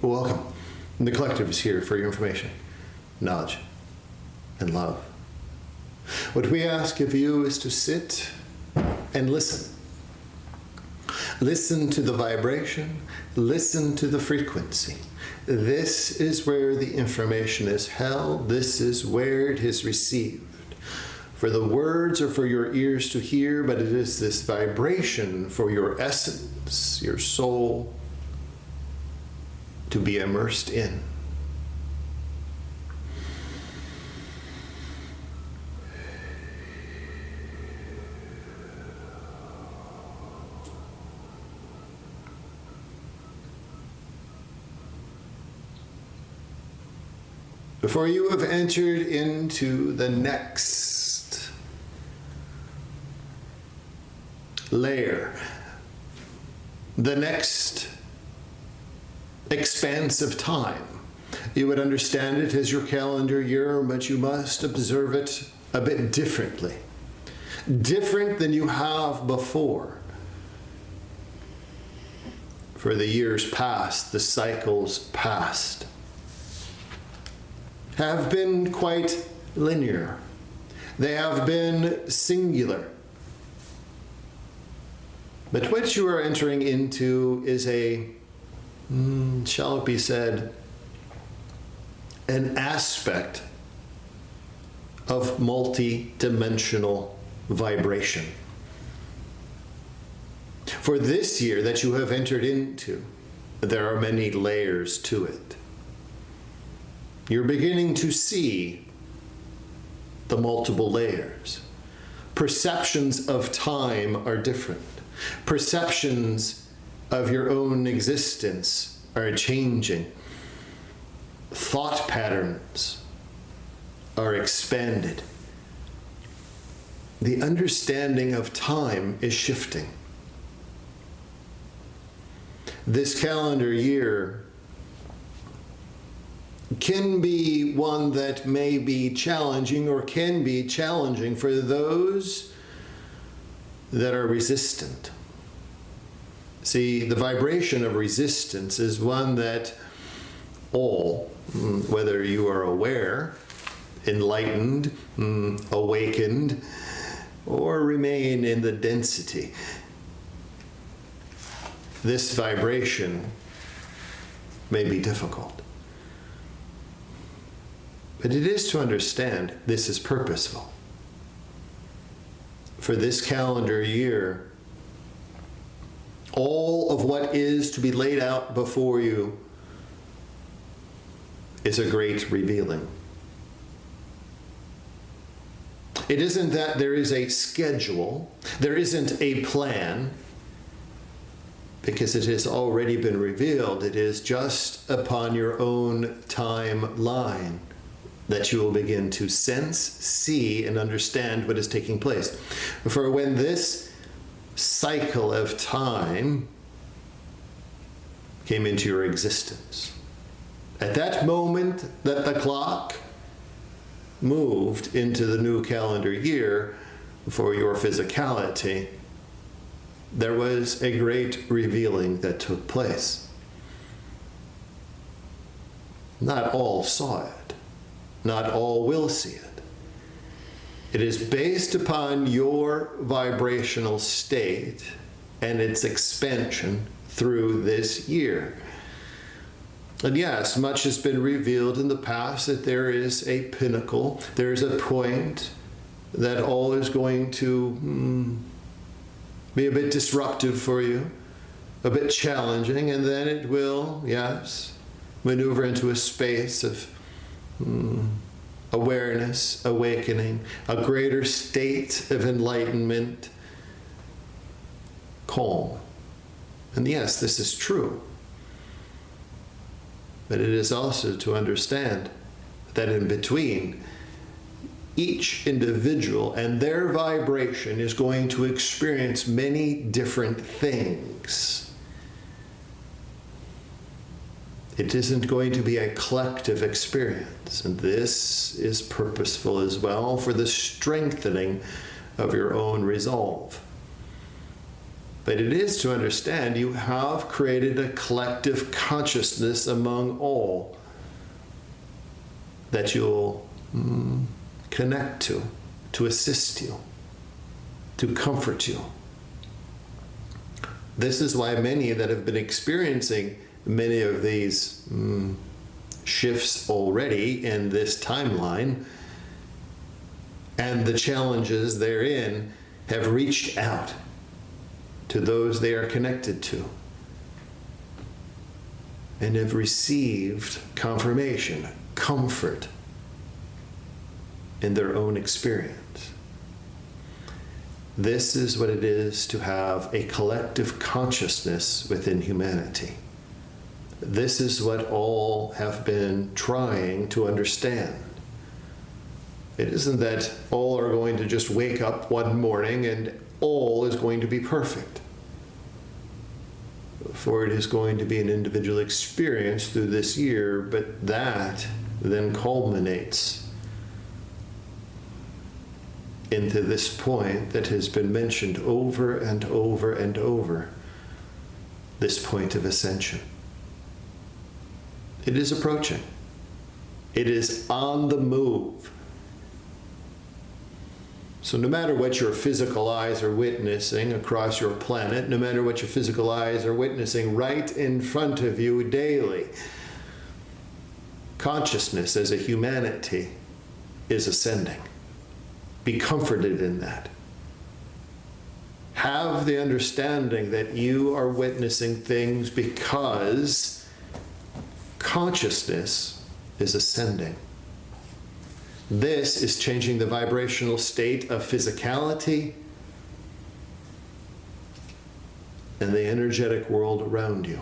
Welcome. The collective is here for your information, knowledge, and love. What we ask of you is to sit and listen. Listen to the vibration, listen to the frequency. This is where the information is held, this is where it is received. For the words are for your ears to hear, but it is this vibration for your essence, your soul, to be immersed in. For you have entered into the next layer, the next expanse of time. You would understand it as your calendar year, but you must observe it a bit differently. Different than you have before. For the years past, the cycles past, have been quite linear. They have been singular. But what you are entering into is a, shall it be said, an aspect of multi-dimensional vibration. For this year that you have entered into, there are many layers to it. You're beginning to see the multiple layers. Perceptions of time are different. Perceptions of your own existence are changing. Thought patterns are expanded. The understanding of time is shifting. This calendar year can be one that may be challenging or can be challenging for those that are resistant. See, the vibration of resistance is one that all, whether you are aware, enlightened, awakened, or remain in the density, this vibration may be difficult. But it is to understand this is purposeful. For this calendar year, all of what is to be laid out before you is a great revealing. It isn't that there is a schedule, there isn't a plan, because it has already been revealed. It is just upon your own timeline that you will begin to sense, see, and understand what is taking place. For when this cycle of time came into your existence, at that moment that the clock moved into the new calendar year for your physicality, there was a great revealing that took place. Not all saw it. Not all will see it. It is based upon your vibrational state and its expansion through this year. And yes, much has been revealed in the past that there is a pinnacle, there is a point that all is going to be a bit disruptive for you, a bit challenging, and then it will, yes, maneuver into a space of awareness, awakening, a greater state of enlightenment, calm. And yes, this is true. But it is also to understand that in between, each individual and their vibration is going to experience many different things. It isn't going to be a collective experience, and this is purposeful as well for the strengthening of your own resolve. But it is to understand you have created a collective consciousness among all that you'll connect to assist you, to comfort you. This is why many that have been experiencing many of these shifts already in this timeline and the challenges therein have reached out to those they are connected to and have received confirmation, comfort in their own experience. This is what it is to have a collective consciousness within humanity. This is what all have been trying to understand. It isn't that all are going to just wake up one morning and all is going to be perfect. For it is going to be an individual experience through this year, but that then culminates into this point that has been mentioned over and over and over, this point of ascension. It is approaching. It is on the move. So no matter what your physical eyes are witnessing across your planet, no matter what your physical eyes are witnessing right in front of you daily, consciousness as a humanity is ascending. Be comforted in that. Have the understanding that you are witnessing things because consciousness is ascending. This is changing the vibrational state of physicality and the energetic world around you.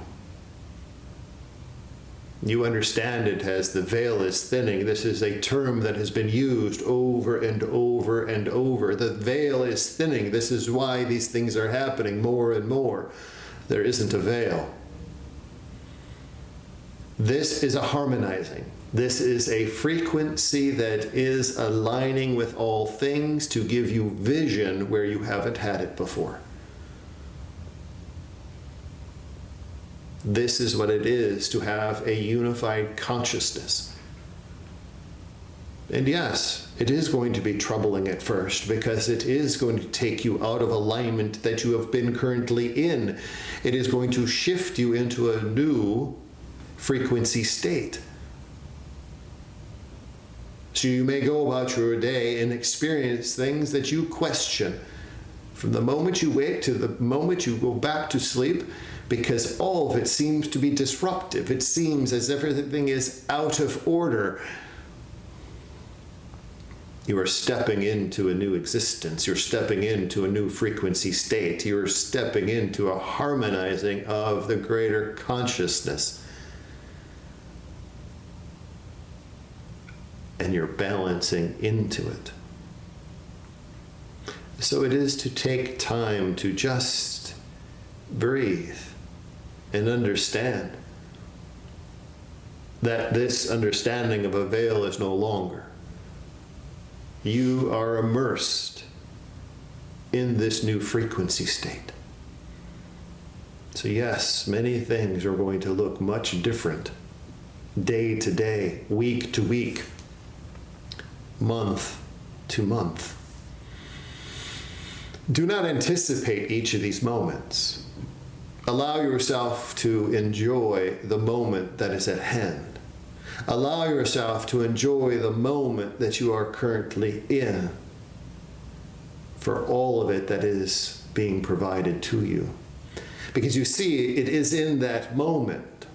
You understand it as the veil is thinning. This is a term that has been used over and over and over. The veil is thinning. This is why these things are happening more and more. There isn't a veil. This is a harmonizing. This is a frequency that is aligning with all things to give you vision where you haven't had it before. This is what it is to have a unified consciousness. And yes, it is going to be troubling at first because it is going to take you out of alignment that you have been currently in. It is going to shift you into a new frequency state. So you may go about your day and experience things that you question from the moment you wake to the moment you go back to sleep, because all of it seems to be disruptive. It seems as if everything is out of order. You are stepping into a new existence. You're stepping into a new frequency state. You're stepping into a harmonizing of the greater consciousness. And you're balancing into it. So it is to take time to just breathe and understand that this understanding of a veil is no longer. You are immersed in this new frequency state. So yes, many things are going to look much different day to day, week to week, month to month. Do not anticipate each of these moments. Allow yourself to enjoy the moment that is at hand. Allow yourself to enjoy the moment that you are currently in, for all of it that is being provided to you. Because you see, it is in that moment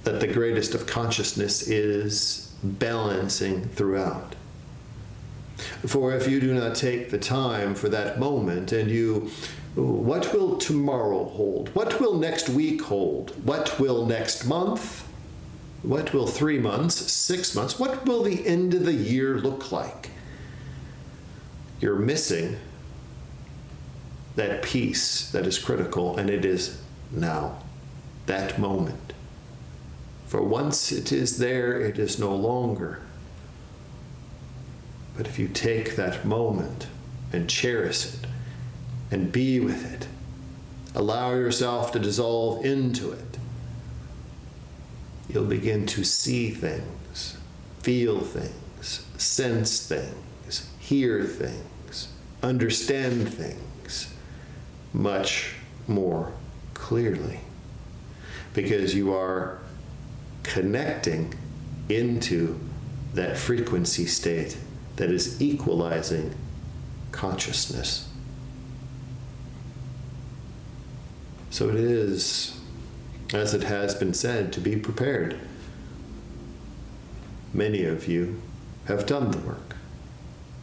that the greatest of consciousness is balancing throughout. For if you do not take the time for that moment and you, what will tomorrow hold? What will next week hold? What will next month? What will 3 months, 6 months? What will the end of the year look like? You're missing that piece that is critical, and it is now, that moment. For once it is there, it is no longer. But if you take that moment and cherish it and be with it. Allow yourself to dissolve into it. You'll begin to see things, feel things, sense things, hear things, understand things much more clearly, because you are connecting into that frequency state that is equalizing consciousness. So it is, as it has been said, to be prepared. Many of you have done the work.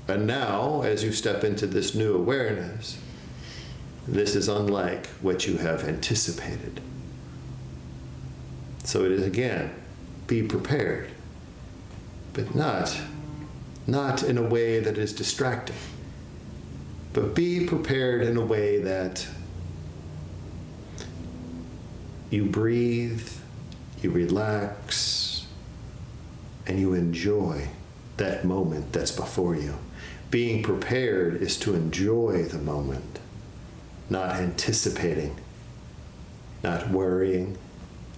And now, as you step into this new awareness, this is unlike what you have anticipated. So it is, again, be prepared, but not in a way that is distracting, but be prepared in a way that you breathe, you relax, and you enjoy that moment that's before you. Being prepared is to enjoy the moment, not anticipating, not worrying,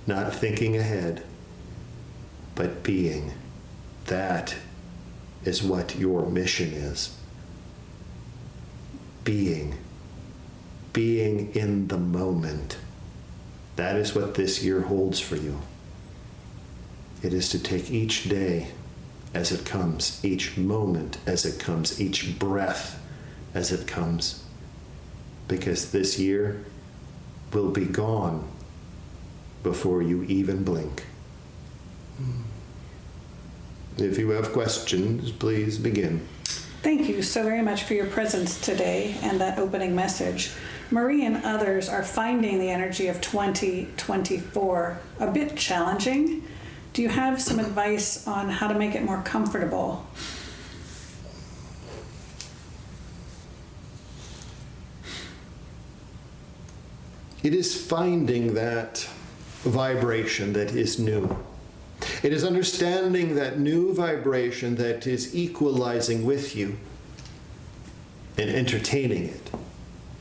not thinking ahead, but being. That is what your mission is. Being in the moment. That is what this year holds for you. It is to take each day as it comes, each moment as it comes, each breath as it comes, because this year will be gone before you even blink. If you have questions, please begin. Thank you so very much for your presence today and that opening message. Marie and others are finding the energy of 2024 a bit challenging. Do you have some advice on how to make it more comfortable? It is finding that vibration that is new. It is understanding that new vibration that is equalizing with you and entertaining it,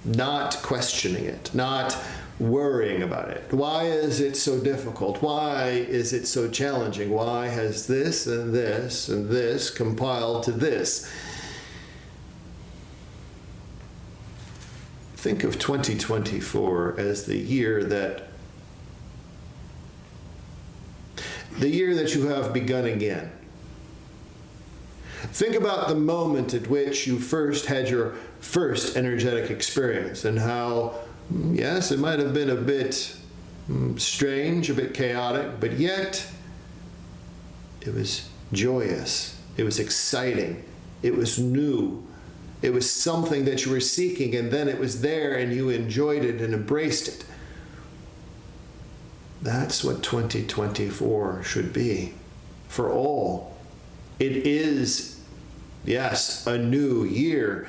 not questioning it, not worrying about it. Why is it so difficult? Why is it so challenging? Why has this and this and this compiled to this? Think of 2024 as the year that you have begun again. Think about the moment at which you first had your first energetic experience and how, yes, it might have been a bit strange, a bit chaotic, but yet it was joyous, it was exciting, it was new, it was something that you were seeking, and then it was there and you enjoyed it and embraced it. That's what 2024 should be for all. It is, yes, a new year,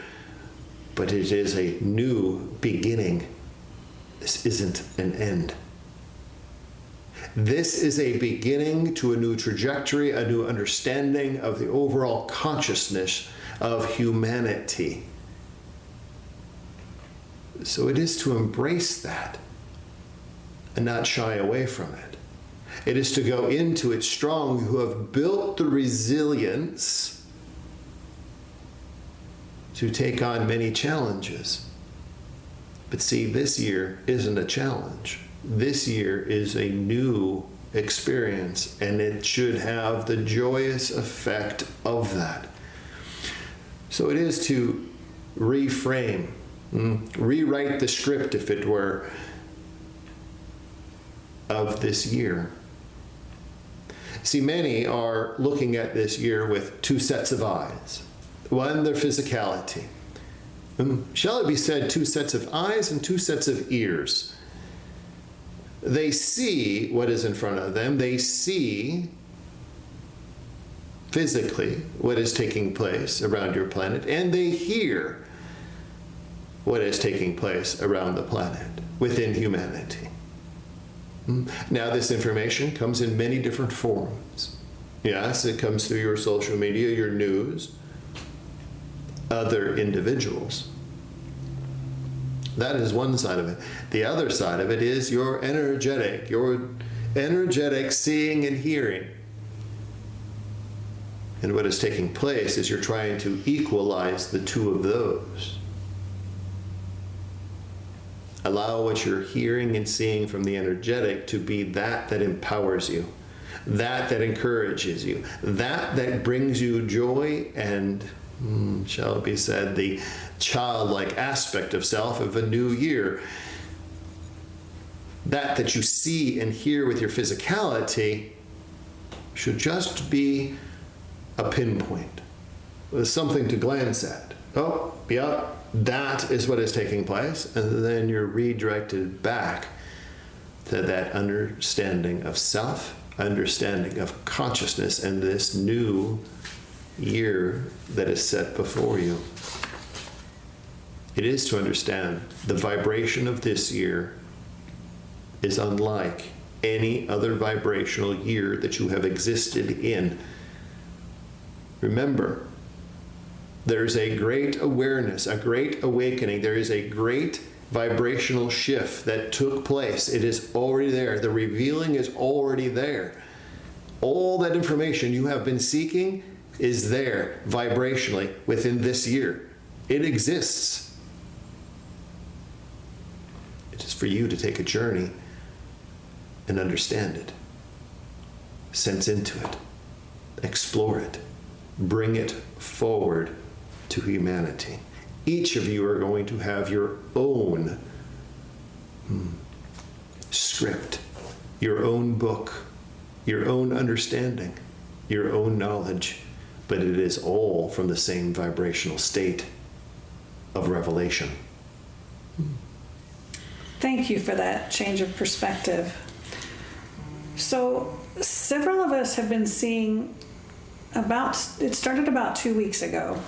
but it is a new beginning. This isn't an end. This is a beginning to a new trajectory, a new understanding of the overall consciousness of humanity. So it is to embrace that and not shy away from it. It is to go into it strong, who have built the resilience to take on many challenges. But see, this year isn't a challenge. This year is a new experience, and it should have the joyous effect of that. So it is to reframe, rewrite the script, if it were, of this year. See, many are looking at this year with two sets of eyes. One, their physicality. Shall it be said, two sets of eyes and two sets of ears. They see what is in front of them. They see physically what is taking place around your planet, and they hear what is taking place around the planet, within humanity. Now, this information comes in many different forms. Yes, it comes through your social media, your news, other individuals. That is one side of it. The other side of it is your energetic seeing and hearing. And what is taking place is you're trying to equalize the two of those. Allow what you're hearing and seeing from the energetic to be that empowers you, that encourages you, that brings you joy and, shall it be said, the childlike aspect of self of a new year. That you see and hear with your physicality should just be a pinpoint, something to glance at. Oh, yeah, that is what is taking place. And then you're redirected back to that understanding of self, understanding of consciousness, and this new year that is set before you. It is to understand the vibration of this year is unlike any other vibrational year that you have existed in. Remember, there's a great awareness, a great awakening. There is a great vibrational shift that took place. It is already there. The revealing is already there. All that information you have been seeking is there vibrationally within this year. It exists. It is for you to take a journey and understand it, sense into it, explore it, bring it forward to humanity. Each of you are going to have your own script, your own book, your own understanding, your own knowledge, but it is all from the same vibrational state of revelation. Thank you for that change of perspective. So several of us have been seeing it started about 2 weeks ago.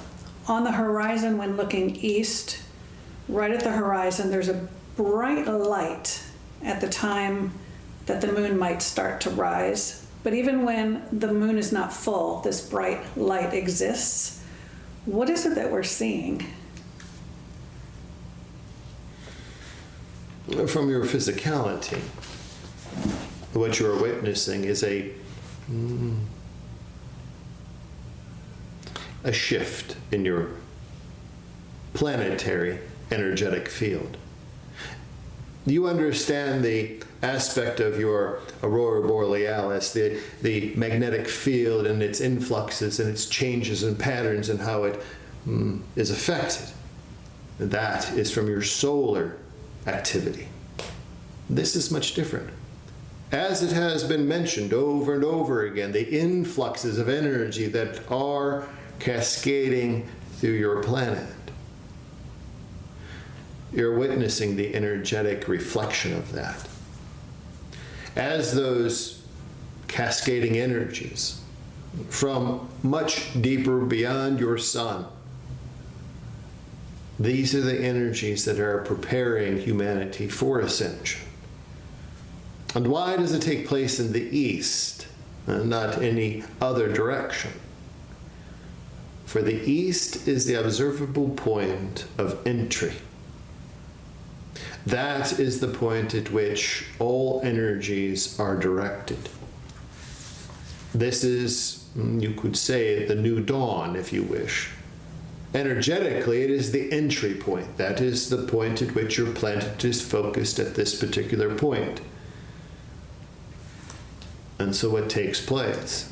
On the horizon, when looking east, right at the horizon, there's a bright light at the time that the moon might start to rise. But even when the moon is not full, this bright light exists. What is it that we're seeing? From your physicality, what you are witnessing is a shift in your planetary energetic field. You understand the aspect of your aurora borealis, the magnetic field and its influxes and its changes and patterns and how it is affected. That is from your solar activity. This is much different. As it has been mentioned over and over again, the influxes of energy that are cascading through your planet. You're witnessing the energetic reflection of that. As those cascading energies from much deeper beyond your sun, these are the energies that are preparing humanity for ascension. And why does it take place in the east and not any other direction? For the east is the observable point of entry. That is the point at which all energies are directed. This is, you could say, the new dawn, if you wish. Energetically, it is the entry point. That is the point at which your planet is focused at this particular point. And so what takes place?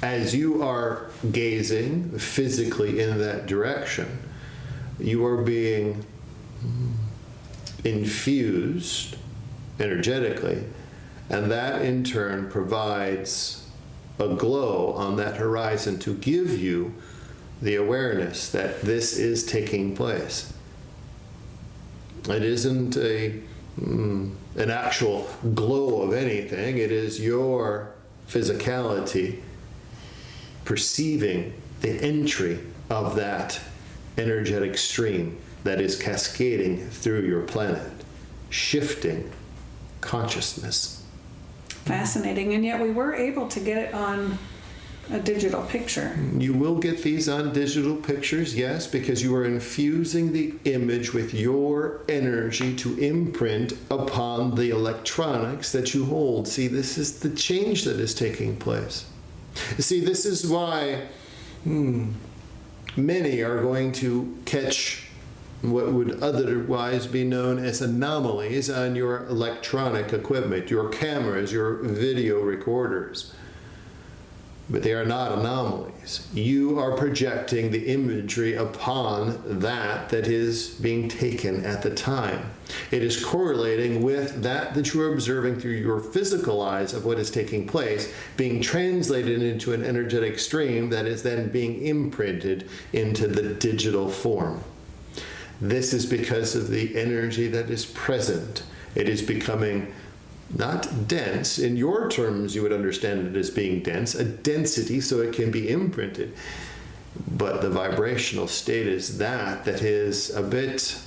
As you are gazing physically in that direction, you are being infused energetically, and that in turn provides a glow on that horizon to give you the awareness that this is taking place. It isn't an actual glow of anything. It is your physicality perceiving the entry of that energetic stream that is cascading through your planet, shifting consciousness. Fascinating. And yet we were able to get it on a digital picture. You will get these on digital pictures, yes, because you are infusing the image with your energy to imprint upon the electronics that you hold. See, this is the change that is taking place. See, this is why many are going to catch what would otherwise be known as anomalies on your electronic equipment, your cameras, your video recorders. But they are not anomalies. You are projecting the imagery upon that is being taken at the time. It is correlating with that you are observing through your physical eyes of what is taking place, being translated into an energetic stream that is then being imprinted into the digital form. This is because of the energy that is present. It is becoming not dense. In your terms, you would understand it as being dense, a density so it can be imprinted. But the vibrational state is that is a bit,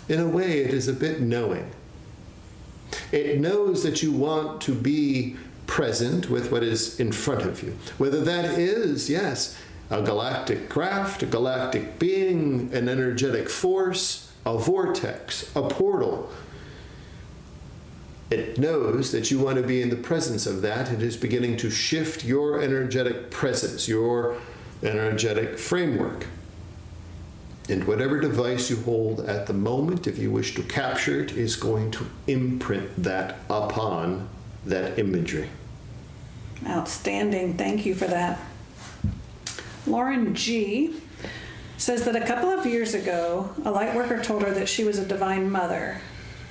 in a way, it is a bit knowing. It knows that you want to be present with what is in front of you. Whether that is, yes, a galactic craft, a galactic being, an energetic force, a vortex, a portal. It knows that you want to be in the presence of that. It is beginning to shift your energetic presence, your energetic framework. And whatever device you hold at the moment, if you wish to capture it, is going to imprint that upon that imagery. Outstanding. Thank you for that. Lauren G. says that a couple of years ago, a light worker told her that she was a divine mother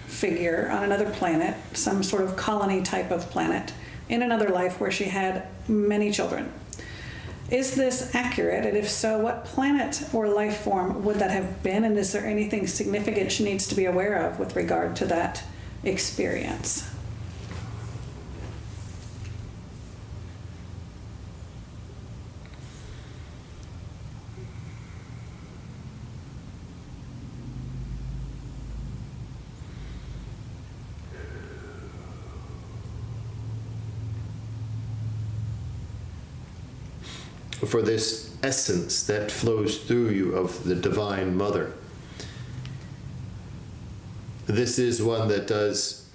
figure on another planet, some sort of colony type of planet, in another life where she had many children. Is this accurate? And if so, what planet or life form would that have been? And is there anything significant she needs to be aware of with regard to that experience? For this essence that flows through you of the Divine Mother. This is one that does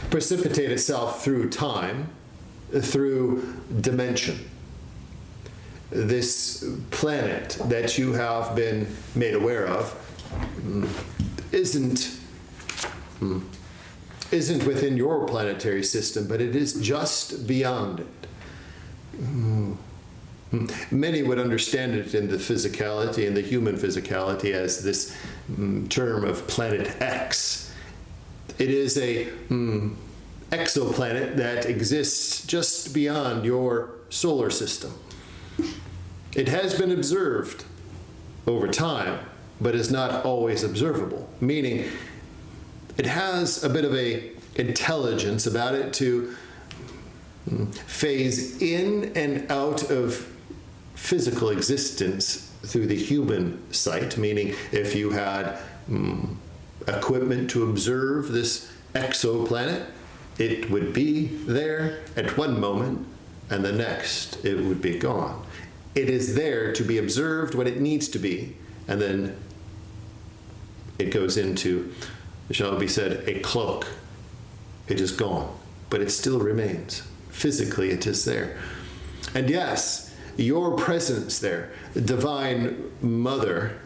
precipitate itself through time, through dimension. This planet that you have been made aware of isn't within your planetary system, but it is just beyond it. Many would understand it in the physicality, in the human physicality, as this term of planet X. It is a exoplanet that exists just beyond your solar system. It has been observed over time, but is not always observable, meaning it has a bit of a intelligence about it to phase in and out of physical existence through the human sight, meaning if you had equipment to observe this exoplanet, it would be there at one moment and the next it would be gone. It is there to be observed when it needs to be, and then it goes into, shall it be said, a cloak. It is gone, but it still remains. Physically, it is there. And yes, your presence there, Divine Mother,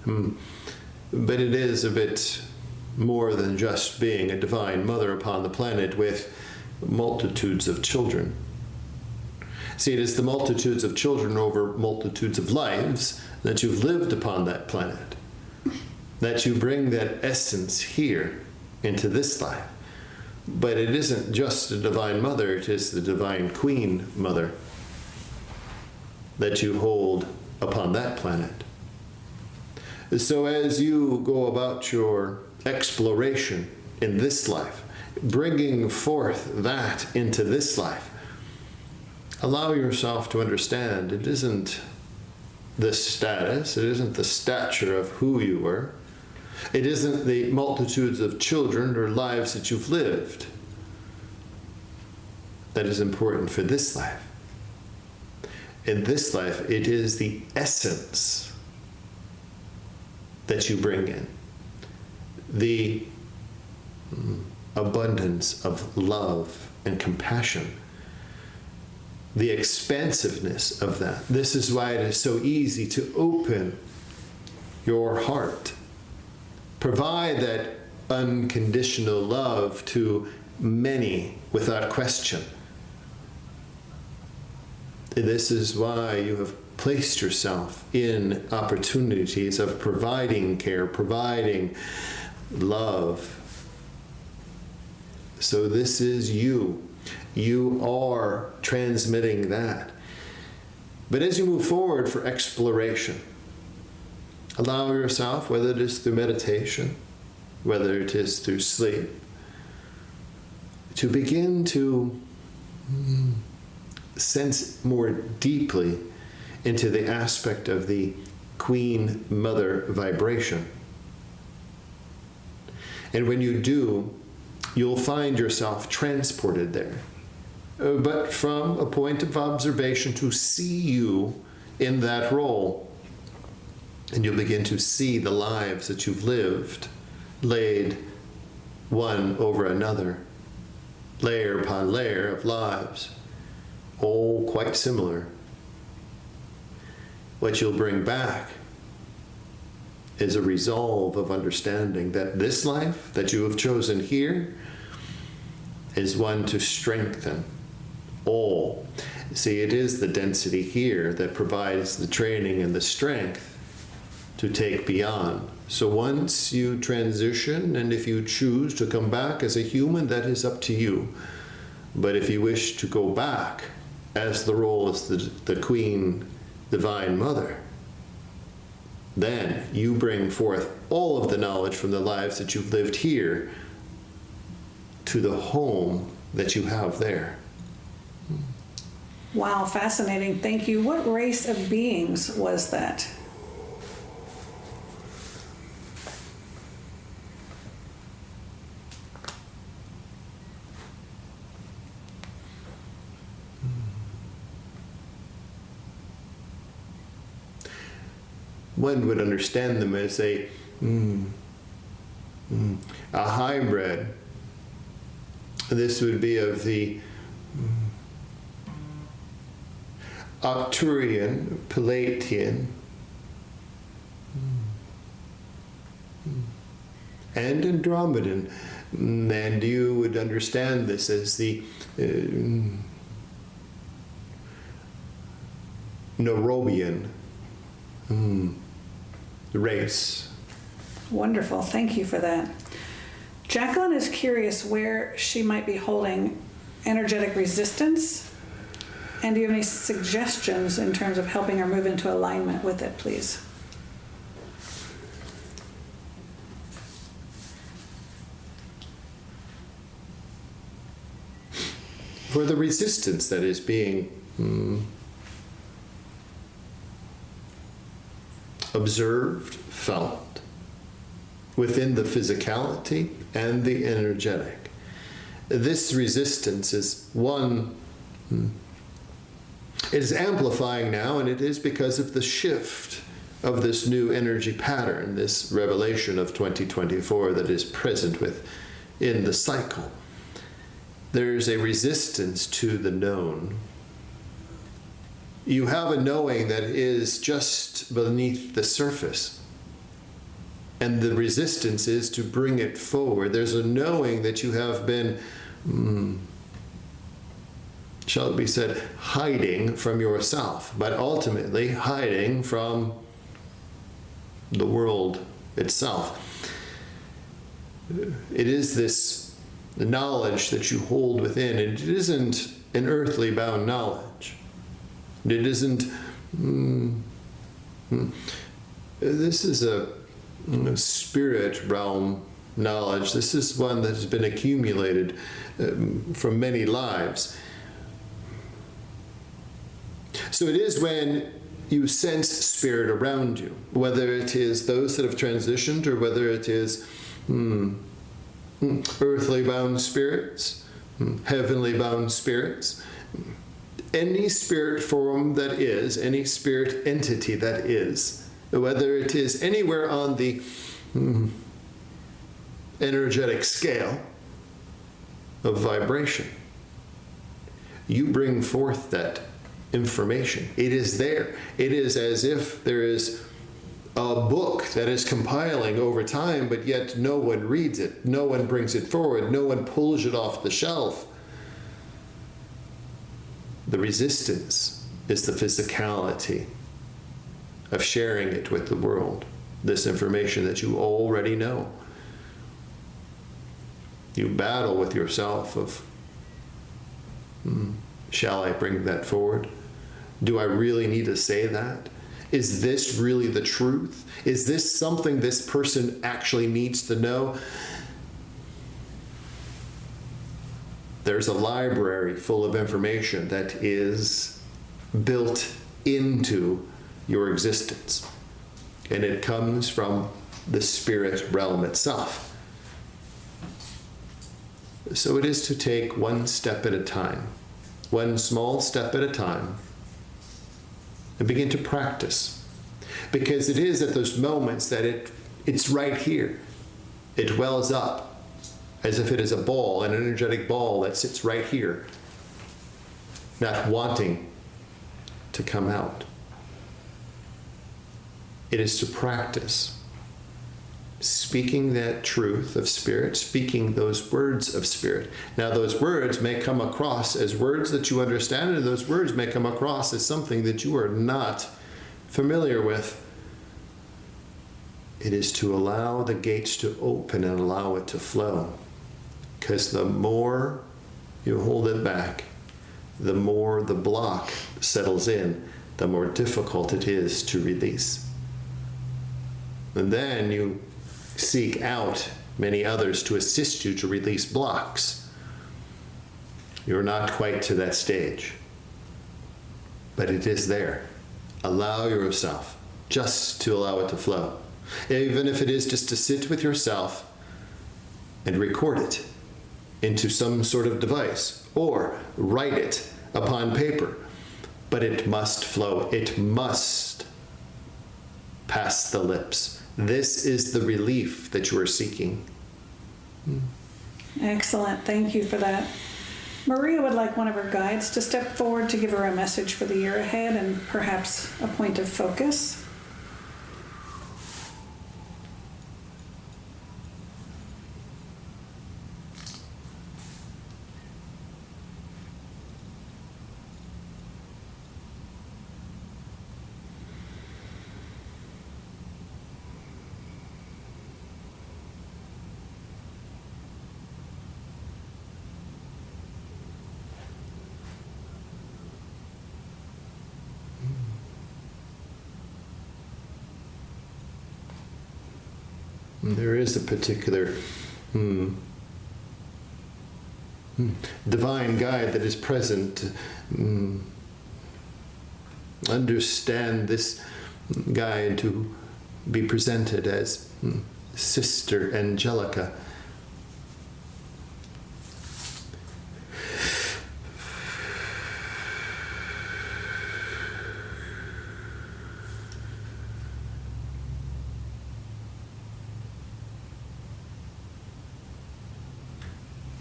but it is a bit more than just being a Divine Mother upon the planet with multitudes of children. See, it is the multitudes of children over multitudes of lives that you've lived upon that planet, that you bring that essence here into this life. But it isn't just a Divine Mother, it is the Divine Queen Mother that you hold upon that planet. So as you go about your exploration in this life, bringing forth that into this life, allow yourself to understand it isn't the status, it isn't the stature of who you were, It isn't the multitudes of children or lives that you've lived that is important for this life. In this life, it is the essence that you bring in. The abundance of love and compassion. The expansiveness of that. This is why it is so easy to open your heart. Provide that unconditional love to many without question. This is why you have placed yourself in opportunities of providing care, providing love. So this is you. You are transmitting that. But as you move forward for exploration, allow yourself, whether it is through meditation, whether it is through sleep, to begin to sense more deeply into the aspect of the Queen Mother vibration. And when you do, you'll find yourself transported there. But from a point of observation to see you in that role. And you'll begin to see the lives that you've lived, laid one over another, layer upon layer of lives, all quite similar. What you'll bring back is a resolve of understanding that this life that you have chosen here is one to strengthen all. See, it is the density here that provides the training and the strength to take beyond. So once you transition, and if you choose to come back as a human, that is up to you. But if you wish to go back as the role as the Queen Divine Mother, then you bring forth all of the knowledge from the lives that you've lived here to the home that you have there. Wow, fascinating. Thank you. What race of beings was that? One would understand them as a hybrid. This would be of the Arcturian, Palatian, and Andromedan. And you would understand this as the Neurobian race. Wonderful. Thank you for that. Jacqueline is curious where she might be holding energetic resistance. And do you have any suggestions in terms of helping her move into alignment with it, please? For the resistance that is being observed, felt within the physicality and the energetic. This resistance is one, it is amplifying now, and it is because of the shift of this new energy pattern, this revelation of 2024 that is present within the cycle. There's a resistance to the known. You have a knowing that is just beneath the surface. And the resistance is to bring it forward. There's a knowing that you have been, shall it be said, hiding from yourself, but ultimately hiding from the world itself. It is this knowledge that you hold within. It isn't an earthly bound knowledge. It isn't, this is a spirit realm knowledge. This is one that has been accumulated from many lives. So it is when you sense spirit around you, whether it is those that have transitioned or whether it is earthly bound spirits, heavenly bound spirits. Any spirit form that is, any spirit entity that is, whether it is anywhere on the energetic scale of vibration, you bring forth that information. It is there. It is as if there is a book that is compiling over time, but yet no one reads it. No one brings it forward. No one pulls it off the shelf. The resistance is the physicality of sharing it with the world, this information that you already know. You battle with yourself of, shall I bring that forward? Do I really need to say that? Is this really the truth? Is this something this person actually needs to know? There's a library full of information that is built into your existence, and it comes from the spirit realm itself. So it is to take one step at a time, one small step at a time, and begin to practice. Because it is at those moments that it's right here. It wells up as if it is a ball, an energetic ball that sits right here, not wanting to come out. It is to practice speaking that truth of spirit, speaking those words of spirit. Now, those words may come across as words that you understand, and those words may come across as something that you are not familiar with. It is to allow the gates to open and allow it to flow. Because the more you hold it back, the more the block settles in, the more difficult it is to release. And then you seek out many others to assist you to release blocks. You're not quite to that stage, but it is there. Allow yourself just to allow it to flow. Even if it is just to sit with yourself and record it into some sort of device or write it upon paper, but it must flow. It must pass the lips. This is the relief that you are seeking. Excellent. Thank you for that. Maria would like one of her guides to step forward to give her a message for the year ahead and perhaps a point of focus. There is a particular divine guide that is present. Understand this guide to be presented as Sister Angelica.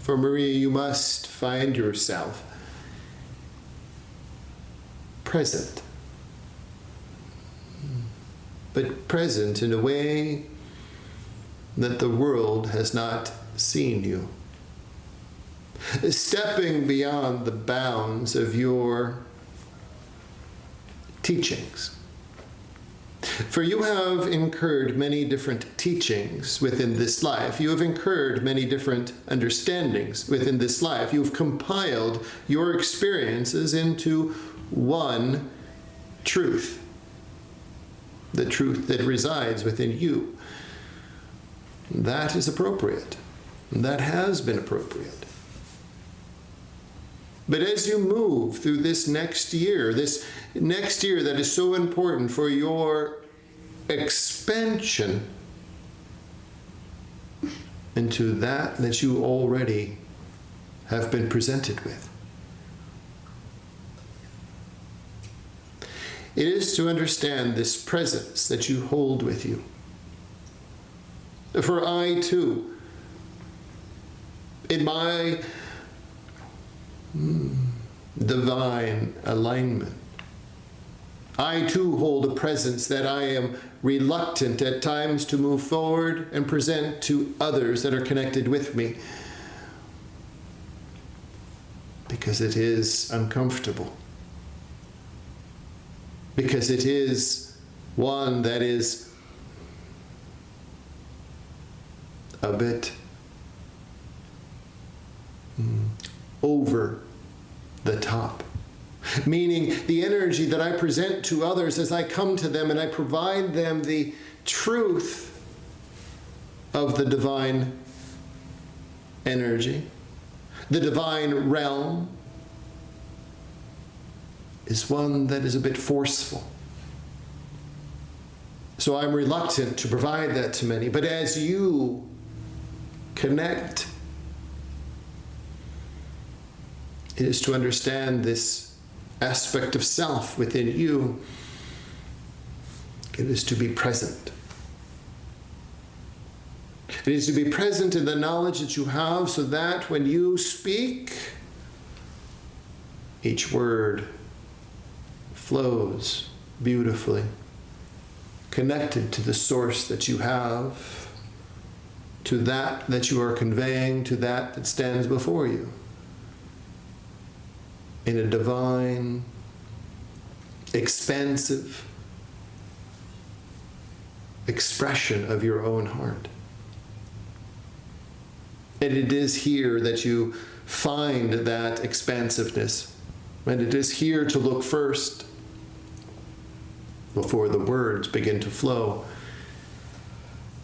For Maria, you must find yourself present, but present in a way that the world has not seen you. Stepping beyond the bounds of your teachings. For you have incurred many different teachings within this life. You have incurred many different understandings within this life. You've compiled your experiences into one truth. The truth that resides within you. That is appropriate. That has been appropriate. But as you move through this next year that is so important for your expansion into that you already have been presented with. It is to understand this presence that you hold with you. For I too, in my divine alignment, I too hold a presence that I am reluctant at times to move forward and present to others that are connected with me, because it is uncomfortable, because it is one that is a bit over the top. Meaning the energy that I present to others as I come to them and I provide them the truth of the divine energy, the divine realm, is one that is a bit forceful. So I'm reluctant to provide that to many. But as you connect, it is to understand this aspect of self within you. It is to be present. It is to be present in the knowledge that you have, so that when you speak, each word flows beautifully, connected to the source that you have, to that you are conveying, to that stands before you, in a divine, expansive expression of your own heart. And it is here that you find that expansiveness. And it is here to look first before the words begin to flow.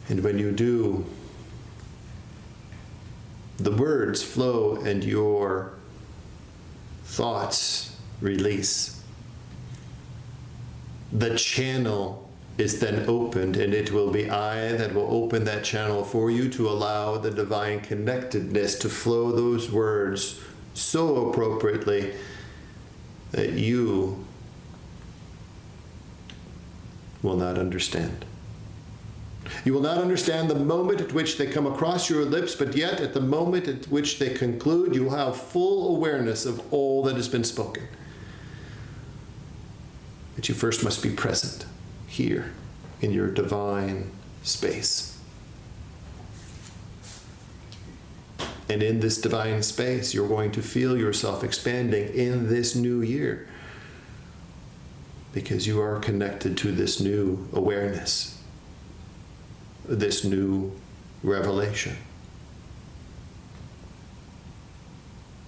And when you do, the words flow and your thoughts release. The channel is then opened, and it will be I that will open that channel for you to allow the divine connectedness to flow those words so appropriately that you will not understand. You will not understand the moment at which they come across your lips, but yet at the moment at which they conclude, you will have full awareness of all that has been spoken. But you first must be present here in your divine space. And in this divine space, you're going to feel yourself expanding in this new year, because you are connected to this new awareness, this new revelation.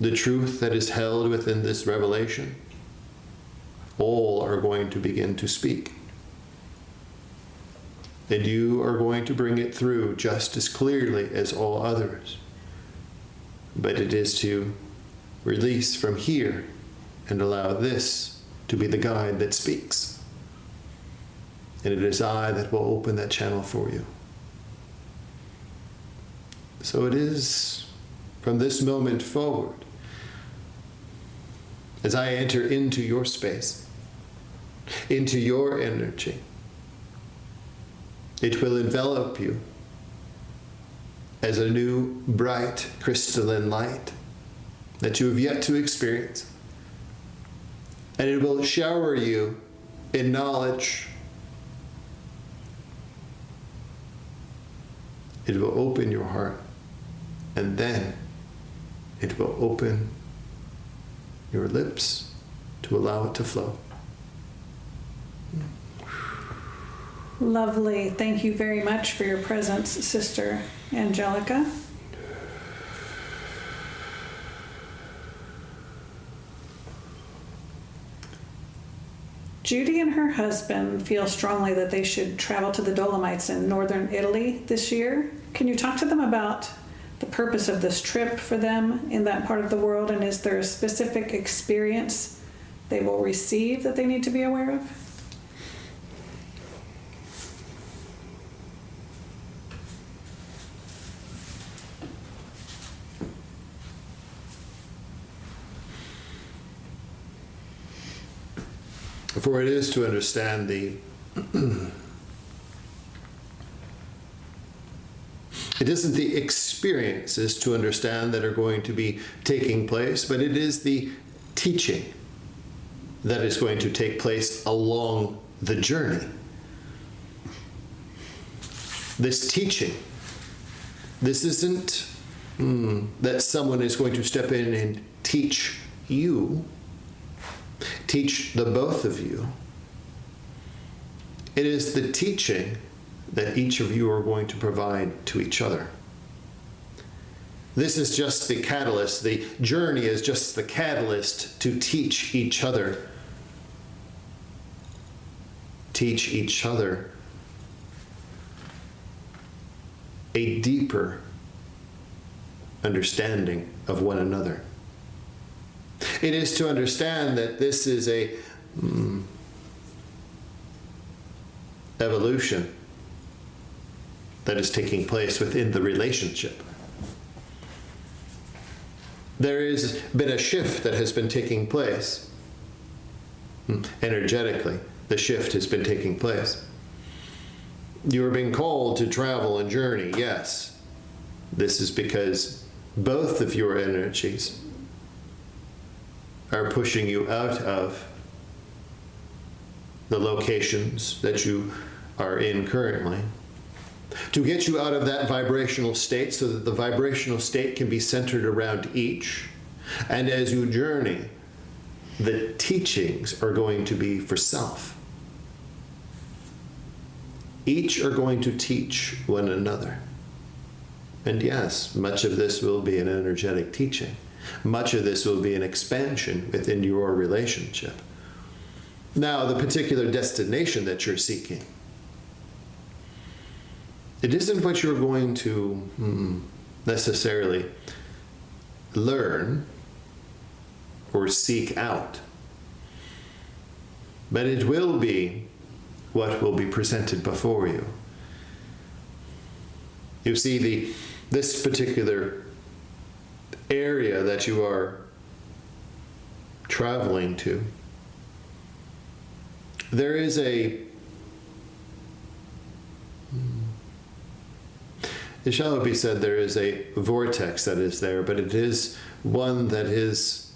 The truth that is held within this revelation, all are going to begin to speak. And you are going to bring it through just as clearly as all others. But it is to release from here and allow this to be the guide that speaks. And it is I that will open that channel for you. So it is from this moment forward, as I enter into your space, into your energy, it will envelop you as a new, bright, crystalline light that you have yet to experience. And it will shower you in knowledge. It will open your heart, and then it will open your lips to allow it to flow. Lovely. Thank you very much for your presence, Sister Angelica. Judy and her husband feel strongly that they should travel to the Dolomites in northern Italy this year. Can you talk to them about the purpose of this trip for them in that part of the world? And is there a specific experience they will receive that they need to be aware of? For it is to understand the it isn't the experiences to understand that are going to be taking place, but it is the teaching that is going to take place along the journey. This teaching, this isn't that someone is going to step in and teach you, teach the both of you. It is the teaching that each of you are going to provide to each other. This is just the catalyst. The journey is just the catalyst to teach each other. Teach each other a deeper understanding of one another. It is to understand that this is a evolution that is taking place within the relationship. There has been a shift that has been taking place. Energetically, the shift has been taking place. You are being called to travel and journey, yes. This is because both of your energies are pushing you out of the locations that you are in currently, to get you out of that vibrational state so that the vibrational state can be centered around each. And as you journey, the teachings are going to be for self. Each are going to teach one another. And yes, much of this will be an energetic teaching. Much of this will be an expansion within your relationship. Now, the particular destination that you're seeking, it isn't what you're going to necessarily learn or seek out, but it will be what will be presented before you. You see, this particular area that you are traveling to, there is it shall be said, there is a vortex that is there, but it is one that is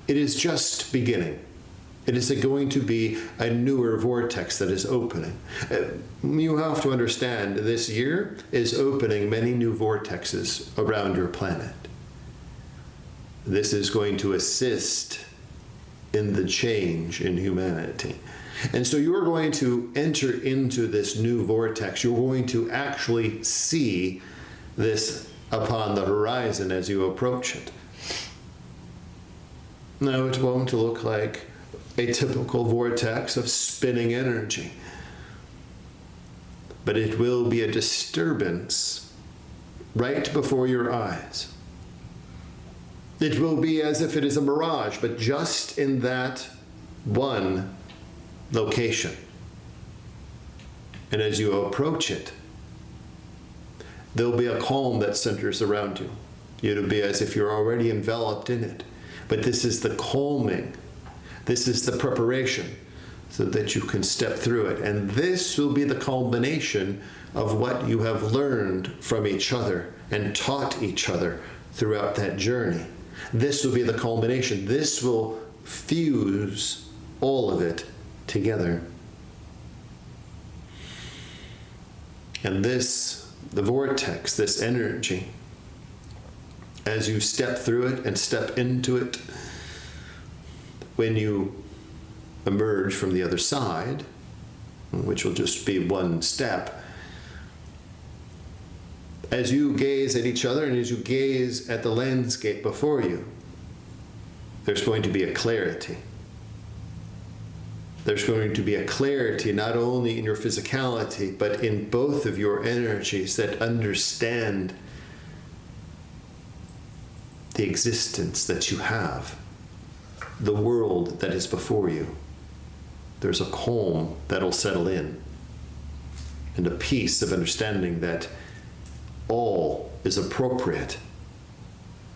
it is just beginning. It is going to be a newer vortex that is opening. You have to understand, this year is opening many new vortexes around your planet. This is going to assist in the change in humanity. And so you're going to enter into this new vortex. You're going to actually see this upon the horizon as you approach it. Now, it won't look like a typical vortex of spinning energy, but it will be a disturbance right before your eyes. It will be as if it is a mirage, but just in that one location. And as you approach it, there'll be a calm that centers around you. It'll be as if you're already enveloped in it. But this is the calming. This is the preparation so that you can step through it. And this will be the culmination of what you have learned from each other and taught each other throughout that journey. This will be the culmination. This will fuse all of it together. And this, the vortex, this energy, as you step through it and step into it, when you emerge from the other side, which will just be one step, as you gaze at each other and as you gaze at the landscape before you, there's going to be a clarity. There's going to be a clarity not only in your physicality, but in both of your energies that understand the existence that you have, the world that is before you. There's a calm that'll settle in, and a peace of understanding that all is appropriate.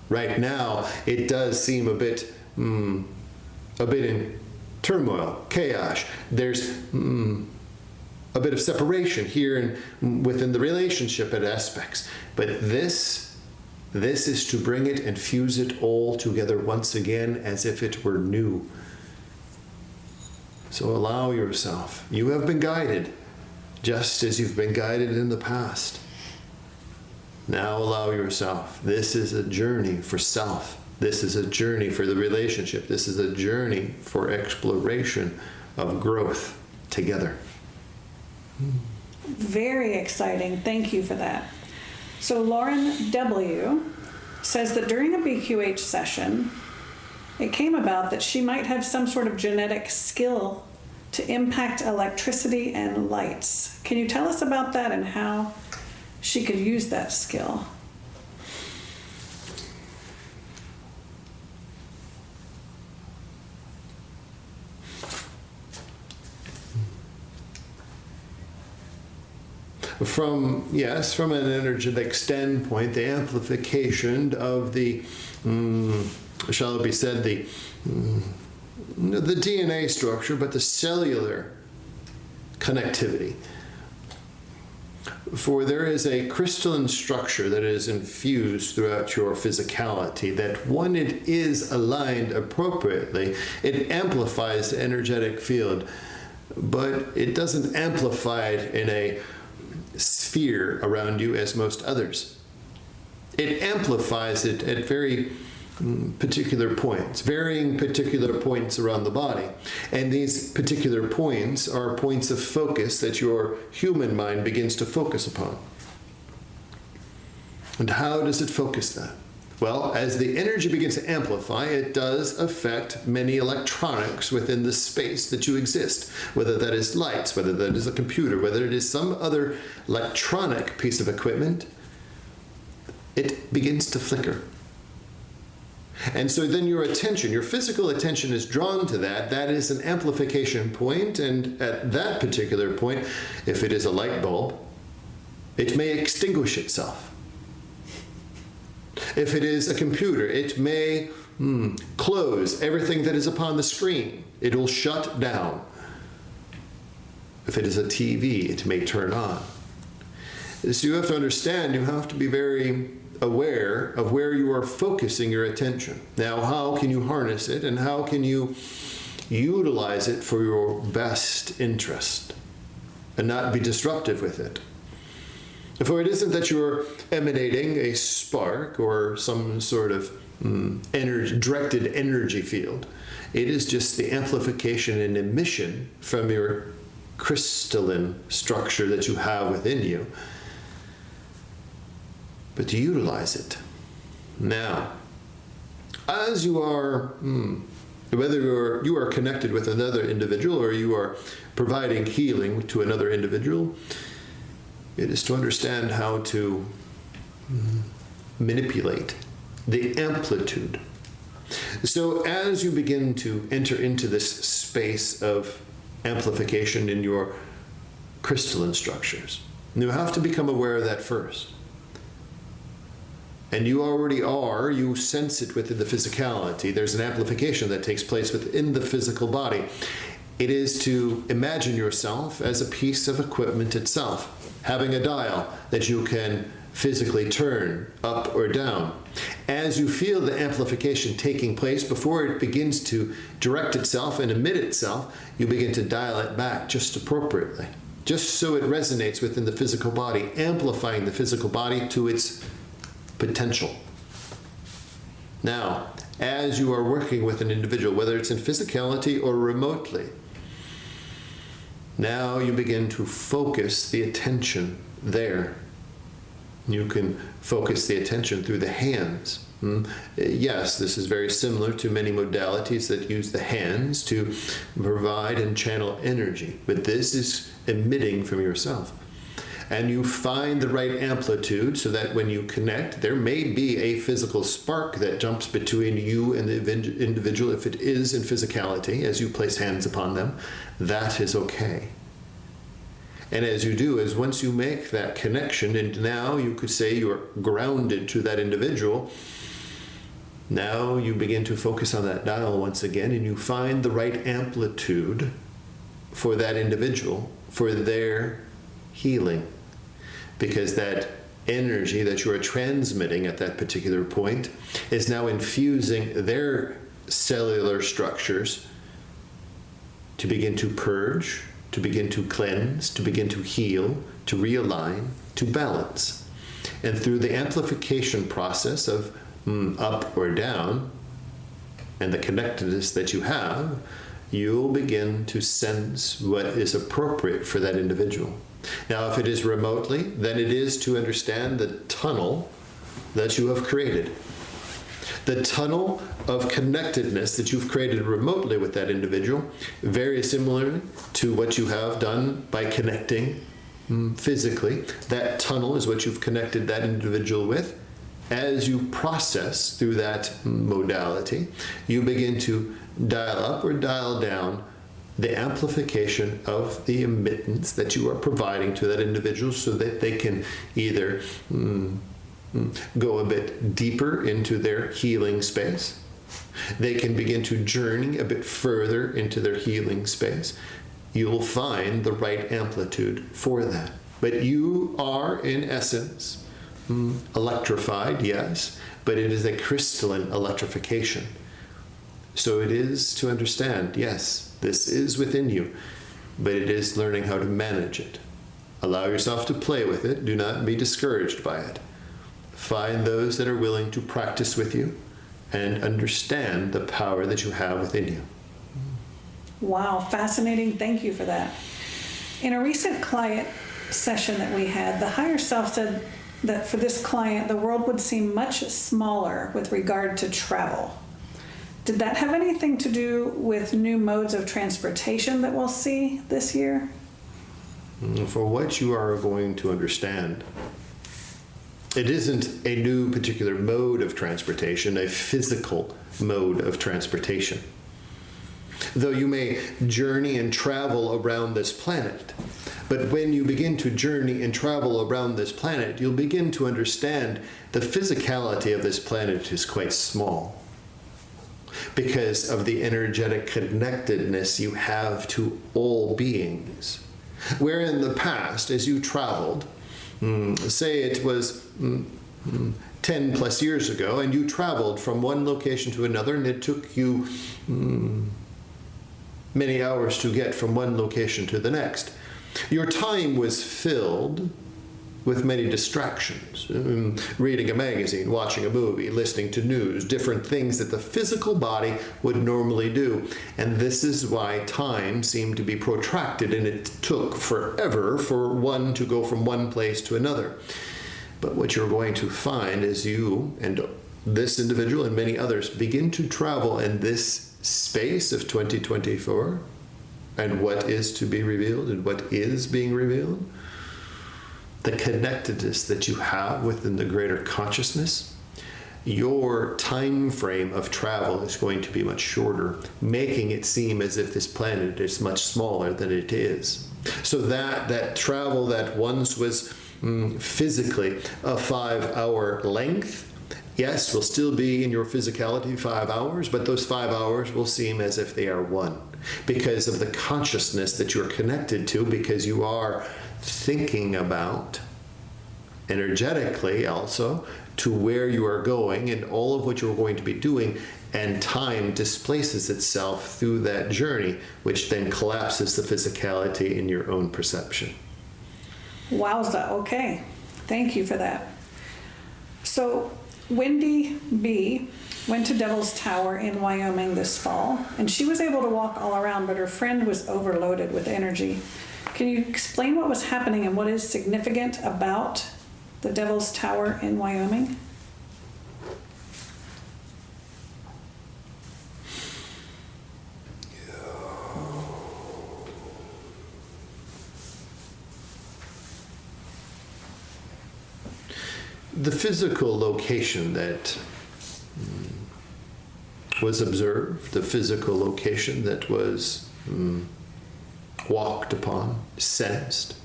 Right now, it does seem a bit in turmoil, chaos. There's a bit of separation here and within the relationship and aspects. But this is to bring it and fuse it all together once again as if it were new. So allow yourself. You have been guided just as you've been guided in the past. Now allow yourself. This is a journey for self. This is a journey for the relationship. This is a journey for exploration of growth together. Very exciting. Thank you for that. So Lauren W. says that during a BQH session, it came about that she might have some sort of genetic skill to impact electricity and lights. Can you tell us about that and how she could use that skill? From an energetic standpoint, the amplification of the, shall it be said, the DNA structure, but the cellular connectivity. For there is a crystalline structure that is infused throughout your physicality, that when it is aligned appropriately, it amplifies the energetic field, but it doesn't amplify it in a sphere around you as most others. It amplifies it at very particular points, varying particular points around the body. And these particular points are points of focus that your human mind begins to focus upon. And how does it focus that? Well, as the energy begins to amplify, it does affect many electronics within the space that you exist, whether that is lights, whether that is a computer, whether it is some other electronic piece of equipment, it begins to flicker. And so then your attention, your physical attention is drawn to that. That is an amplification point, and at that particular point, if it is a light bulb, it may extinguish itself. If it is a computer, it may close everything that is upon the screen. It will shut down. If it is a TV, it may turn on. So you have to understand, you have to be very aware of where you are focusing your attention. Now, how can you harness it, and how can you utilize it for your best interest and not be disruptive with it? For it isn't that you're emanating a spark or some sort of directed energy field. It is just the amplification and emission from your crystalline structure that you have within you. But to utilize it. Now, as you are, whether you are connected with another individual or you are providing healing to another individual, it is to understand how to manipulate the amplitude. So as you begin to enter into this space of amplification in your crystalline structures, you have to become aware of that first. And you already are, you sense it within the physicality. There's an amplification that takes place within the physical body. It is to imagine yourself as a piece of equipment itself, having a dial that you can physically turn up or down. As you feel the amplification taking place, before it begins to direct itself and emit itself, you begin to dial it back just appropriately, just so it resonates within the physical body, amplifying the physical body to its potential. Now, as you are working with an individual, whether it's in physicality or remotely, now you begin to focus the attention there. You can focus the attention through the hands. Yes, this is very similar to many modalities that use the hands to provide and channel energy, but this is emitting from yourself. And you find the right amplitude so that when you connect, there may be a physical spark that jumps between you and the individual. If it is in physicality, as you place hands upon them, that is okay. And as you do, is once you make that connection, and now you could say you're grounded to that individual, now you begin to focus on that dial once again, and you find the right amplitude for that individual, for their healing. Because that energy that you are transmitting at that particular point is now infusing their cellular structures to begin to purge, to begin to cleanse, to begin to heal, to realign, to balance. And through the amplification process of up or down and the connectedness that you have, you'll begin to sense what is appropriate for that individual. Now, if it is remotely, then it is to understand the tunnel that you have created. The tunnel of connectedness that you've created remotely with that individual, very similarly to what you have done by connecting physically. That tunnel is what you've connected that individual with. As you process through that modality, you begin to dial up or dial down the amplification of the emittance that you are providing to that individual so that they can either go a bit deeper into their healing space. They can begin to journey a bit further into their healing space. You'll find the right amplitude for that. But you are, in essence, electrified, yes, but it is a crystalline electrification. So it is to understand, yes, this is within you, but it is learning how to manage it. Allow yourself to play with it. Do not be discouraged by it. Find those that are willing to practice with you and understand the power that you have within you. Wow, fascinating. Thank you for that. In a recent client session that we had, the higher self said that for this client, the world would seem much smaller with regard to travel. Did that have anything to do with new modes of transportation that we'll see this year? For what you are going to understand, it isn't a new particular mode of transportation, a physical mode of transportation. Though you may journey and travel around this planet, but when you begin to journey and travel around this planet, you'll begin to understand the physicality of this planet is quite small because of the energetic connectedness you have to all beings. Where in the past, as you traveled, say it was 10 plus years ago, and you traveled from one location to another, and it took you many hours to get from one location to the next. Your time was filled with many distractions, reading a magazine, watching a movie, listening to news, different things that the physical body would normally do. And this is why time seemed to be protracted, and it took forever for one to go from one place to another. But what you're going to find is you and this individual and many others begin to travel in this space of 2024 and what is to be revealed and what is being revealed. The connectedness that you have within the greater consciousness, your time frame of travel is going to be much shorter, making it seem as if this planet is much smaller than it is. So that travel that once was physically a 5-hour length, yes, will still be in your physicality 5 hours, but those 5 hours will seem as if they are one because of the consciousness that you're connected to, because you are thinking about energetically also to where you are going and all of what you're going to be doing, and time displaces itself through that journey, which then collapses the physicality in your own perception. Wowza, okay. Thank you for that. So Wendy B. went to Devil's Tower in Wyoming this fall, and she was able to walk all around, but her friend was overloaded with energy. Can you explain what was happening and what is significant about the Devil's Tower in Wyoming? the physical location that was observed, the physical location that was walked upon, sensed,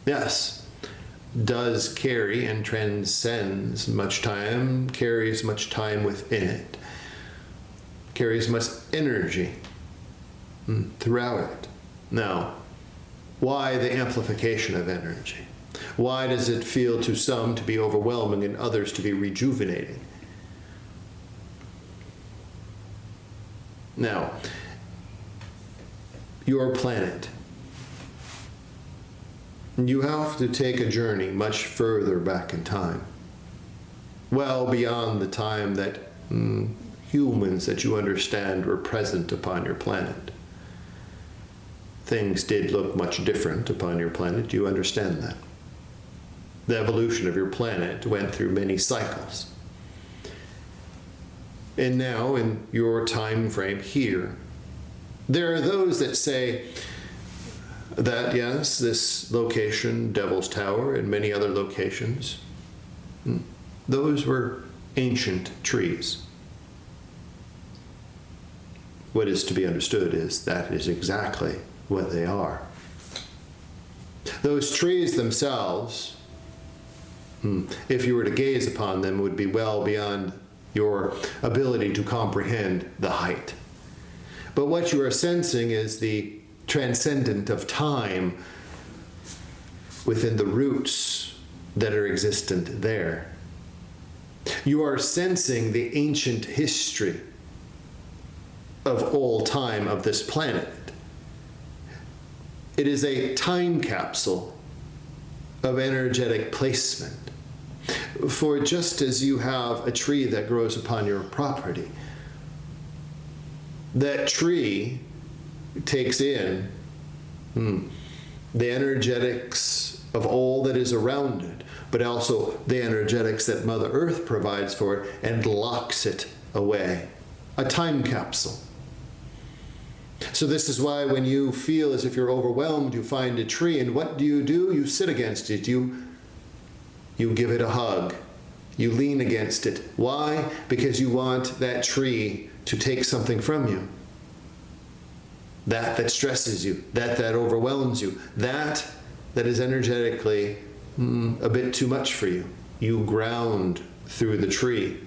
yes, does carry and transcends much time, carries much time within it, carries much energy throughout it. Now, why the amplification of energy? Why does it feel to some to be overwhelming and others to be rejuvenating? Now, your planet, you have to take a journey much further back in time, well beyond the time that humans that you understand were present upon your planet. Things did look much different upon your planet. You understand that. The evolution of your planet went through many cycles. And now, in your time frame here, there are those that say that, yes, this location, Devil's Tower, and many other locations, those were ancient trees. What is to be understood is that is exactly what they are. Those trees themselves, if you were to gaze upon them, would be well beyond your ability to comprehend the height. But what you are sensing is the transcendent of time within the roots that are existent there. You are sensing the ancient history of all time of this planet. It is a time capsule of energetic placement. For just as you have a tree that grows upon your property, that tree takes in the energetics of all that is around it, but also the energetics that Mother Earth provides for it and locks it away. A time capsule. So this is why when you feel as if you're overwhelmed, you find a tree, and what do? You sit against it. You give it a hug. You lean against it. Why? Because you want that tree to take something from you. That stresses you. That overwhelms you. That is energetically a bit too much for you. You ground through the tree.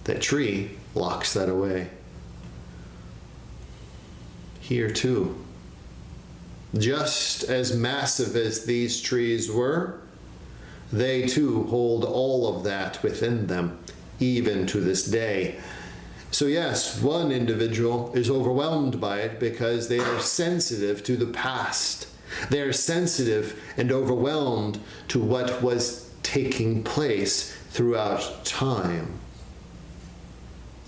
That tree locks that away. Here too, just as massive as these trees were, they too hold all of that within them, even to this day. So yes, one individual is overwhelmed by it because they are sensitive to the past. They are sensitive and overwhelmed to what was taking place throughout time.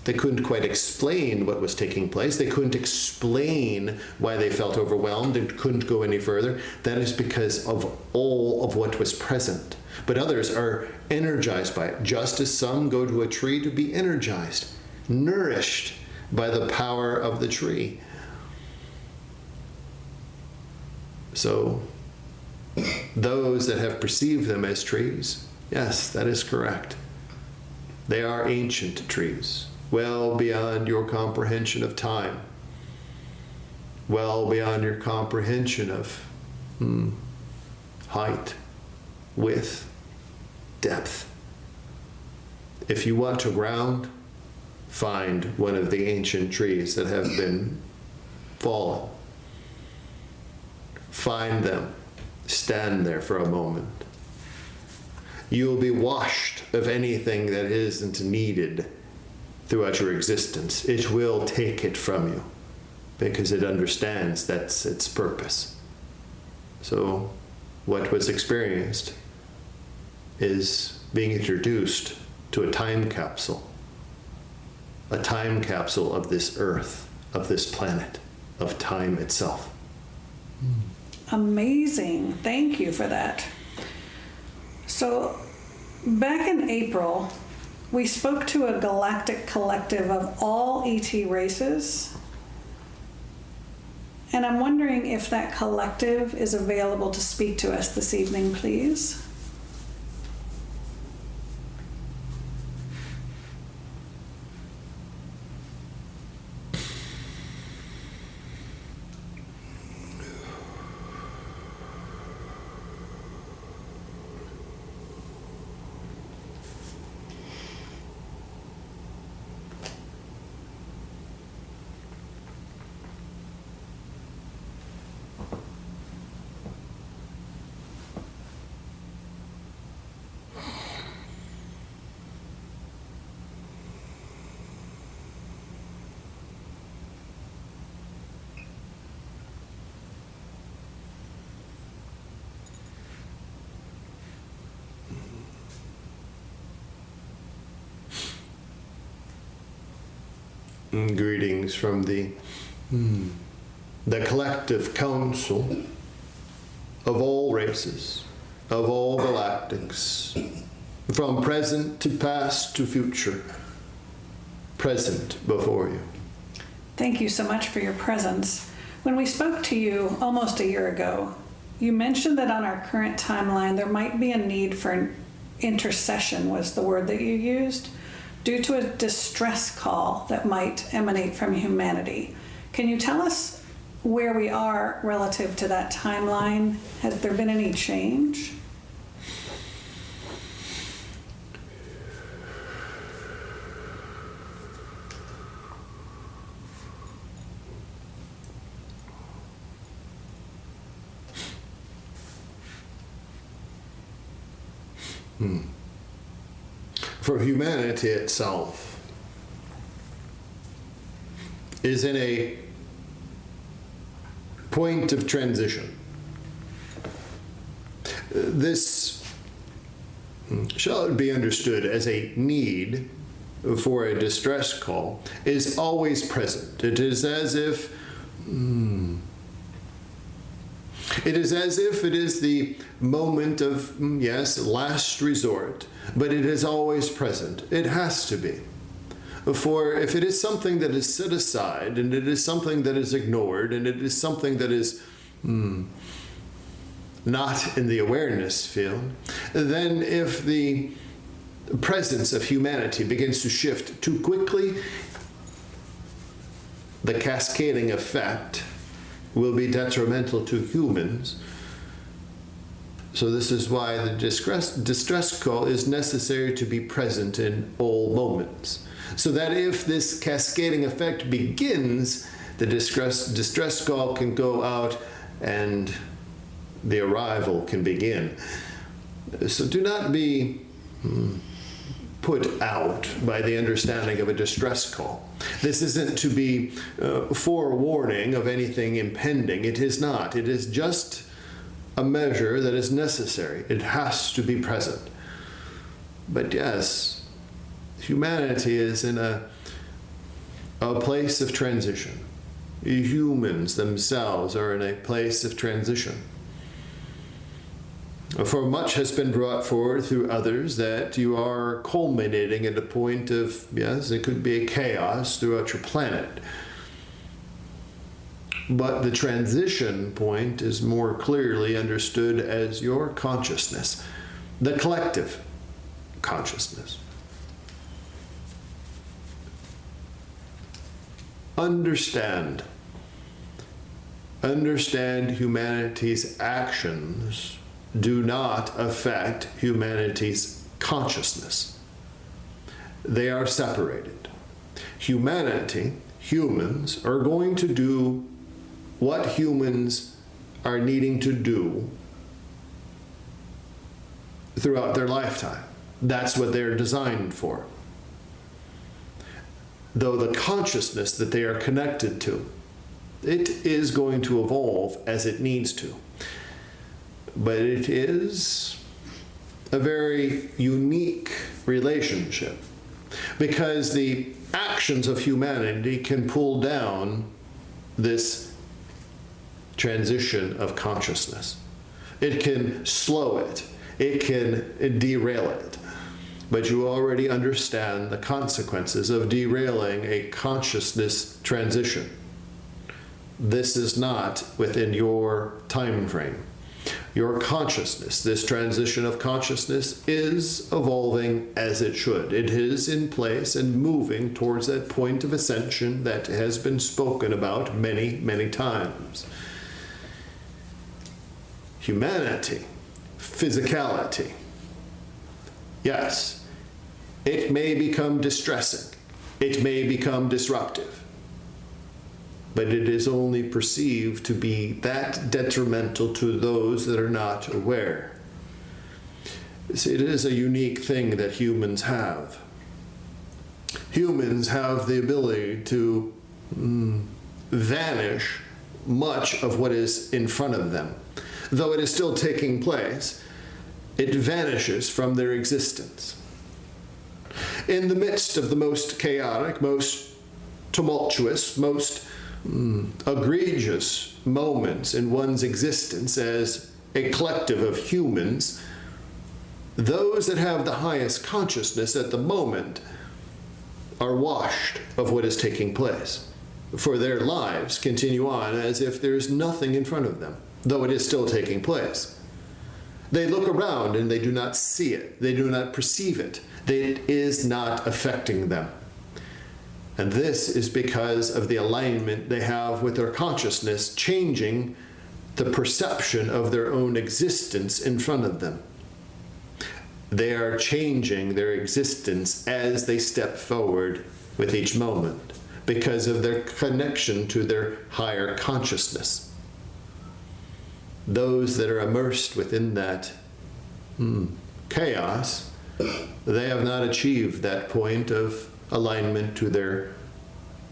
They couldn't quite explain what was taking place. They couldn't explain why they felt overwhelmed and couldn't go any further. That is because of all of what was present. But others are energized by it, just as some go to a tree to be energized, nourished by the power of the tree. So, those that have perceived them as trees, yes, that is correct. They are ancient trees. Well beyond your comprehension of time, well beyond your comprehension of height, width, depth. If you want to ground, find one of the ancient trees that have been fallen. Find them, stand there for a moment. You will be washed of anything that isn't needed throughout your existence. It will take it from you because it understands that's its purpose. So what was experienced is being introduced to a time capsule of this earth, of this planet, of time itself. Amazing. Thank you for that. So back in April, we spoke to a galactic collective of all ET races, and I'm wondering if that collective is available to speak to us this evening, please. Greetings from the collective council of all races, of all galactics, from present to past to future, present before you. Thank you so much for your presence. When we spoke to you almost a year ago, you mentioned that on our current timeline there might be a need for an intercession, was the word that you used, due to a distress call that might emanate from humanity. Can you tell us where we are relative to that timeline? Has there been any change? For humanity itself is in a point of transition. This shall be understood as a need for a distress call is always present. It is as if it is the moment of, yes, last resort, but it is always present. It has to be. For if it is something that is set aside, and it is something that is ignored, and it is something that is not in the awareness field, then if the presence of humanity begins to shift too quickly, the cascading effect will be detrimental to humans. So this is why the distress call is necessary to be present in all moments. So that if this cascading effect begins, the distress call can go out and the arrival can begin. So do not be put out by the understanding of a distress call. This isn't to be forewarning of anything impending. It is not. It is just a measure that is necessary. It has to be present. But yes, humanity is in a place of transition. Humans themselves are in a place of transition. For much has been brought forward through others that you are culminating at a point of, yes, it could be a chaos throughout your planet. But the transition point is more clearly understood as your consciousness, the collective consciousness. Understand humanity's actions do not affect humanity's consciousness. They are separated. Humans are going to do what humans are needing to do throughout their lifetime. That's what they're designed for. Though the consciousness that they are connected to, it is going to evolve as it needs to. But it is a very unique relationship because the actions of humanity can pull down this transition of consciousness. It can slow it. It can derail it. But you already understand the consequences of derailing a consciousness transition. This is not within your time frame. Your consciousness, this transition of consciousness, is evolving as it should. It is in place and moving towards that point of ascension that has been spoken about many, many times. Humanity, physicality. Yes, it may become distressing. It may become disruptive. But it is only perceived to be that detrimental to those that are not aware. See, it is a unique thing that humans have. Humans have the ability to vanish much of what is in front of them. Though it is still taking place, it vanishes from their existence. In the midst of the most chaotic, most tumultuous, most egregious moments in one's existence as a collective of humans, those that have the highest consciousness at the moment are washed of what is taking place. For their lives continue on as if there is nothing in front of them, though it is still taking place. They look around and they do not see it. They do not perceive it. It is not affecting them. And this is because of the alignment they have with their consciousness changing the perception of their own existence in front of them. They are changing their existence as they step forward with each moment because of their connection to their higher consciousness. Those that are immersed within that chaos, they have not achieved that point of alignment to their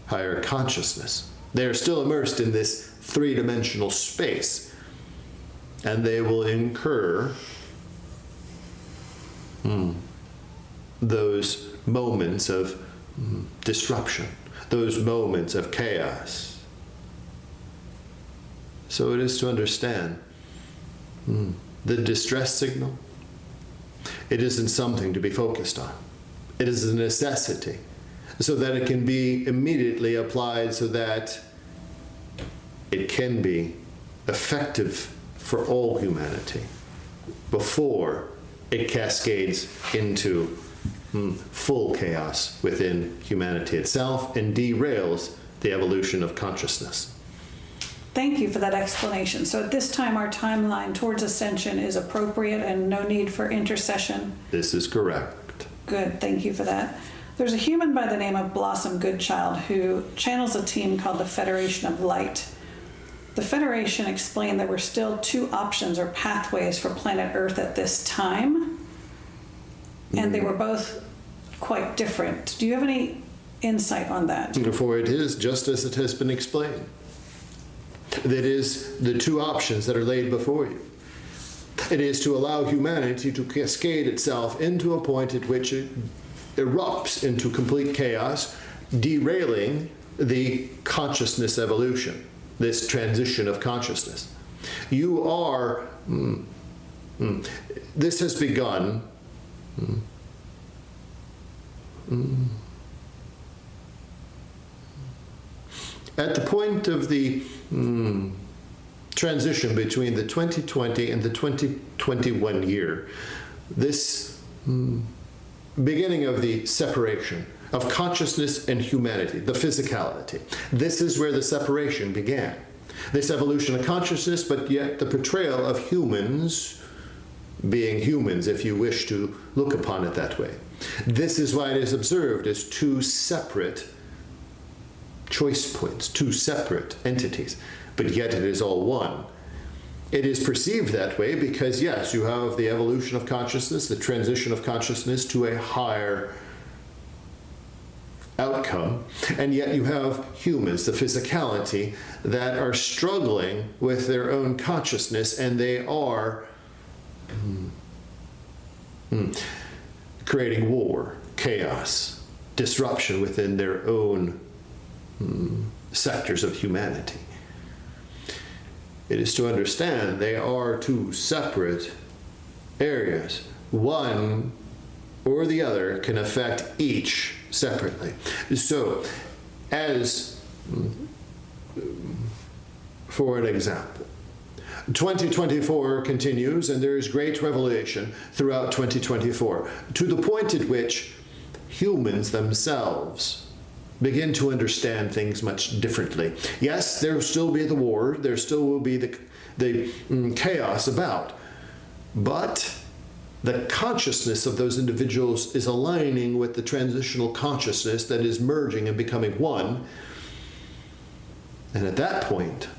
higher consciousness. They are still immersed in this three-dimensional space, and they will incur those moments of disruption, those moments of chaos. So it is to understand the distress signal. It isn't something to be focused on. It is a necessity so that it can be immediately applied so that it can be effective for all humanity before it cascades into full chaos within humanity itself and derails the evolution of consciousness. Thank you for that explanation. So at this time, our timeline towards ascension is appropriate and no need for intercession? This is correct. Good, thank you for that. There's a human by the name of Blossom Goodchild who channels a team called the Federation of Light. The Federation explained there were still two options or pathways for planet Earth at this time, and they were both quite different. Do you have any insight on that? For it is just as it has been explained. That is the two options that are laid before you. It is to allow humanity to cascade itself into a point at which it erupts into complete chaos, derailing the consciousness evolution, this transition of consciousness. You are, this has begun at the point of the transition between the 2020 and the 2021 year, this beginning of the separation of consciousness and humanity, the physicality. This is where the separation began. This evolution of consciousness, but yet the portrayal of humans being humans, if you wish to look upon it that way. This is why it is observed as two separate choice points, two separate entities, but yet it is all one. It is perceived that way because, yes, you have the evolution of consciousness, the transition of consciousness to a higher outcome, and yet you have humans, the physicality, that are struggling with their own consciousness, and they are creating war, chaos, disruption within their own sectors of humanity. It is to understand they are two separate areas. One or the other can affect each separately. So, as for an example, 2024 continues, and there is great revelation throughout 2024, to the point at which humans themselves begin to understand things much differently. Yes, there will still be the war, there still will be the chaos about, but the consciousness of those individuals is aligning with the transitional consciousness that is merging and becoming one. And at that point,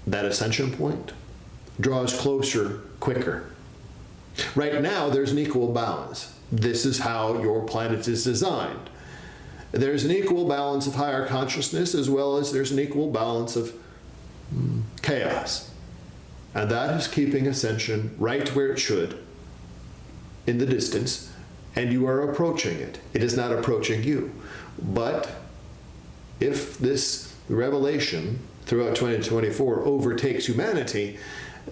that ascension point draws closer quicker. Right now, there's an equal balance. This is how your planet is designed. There's an equal balance of higher consciousness as well as there's an equal balance of chaos. And that is keeping ascension right where it should, in the distance, and you are approaching it. It is not approaching you. But if this revelation throughout 2024 overtakes humanity,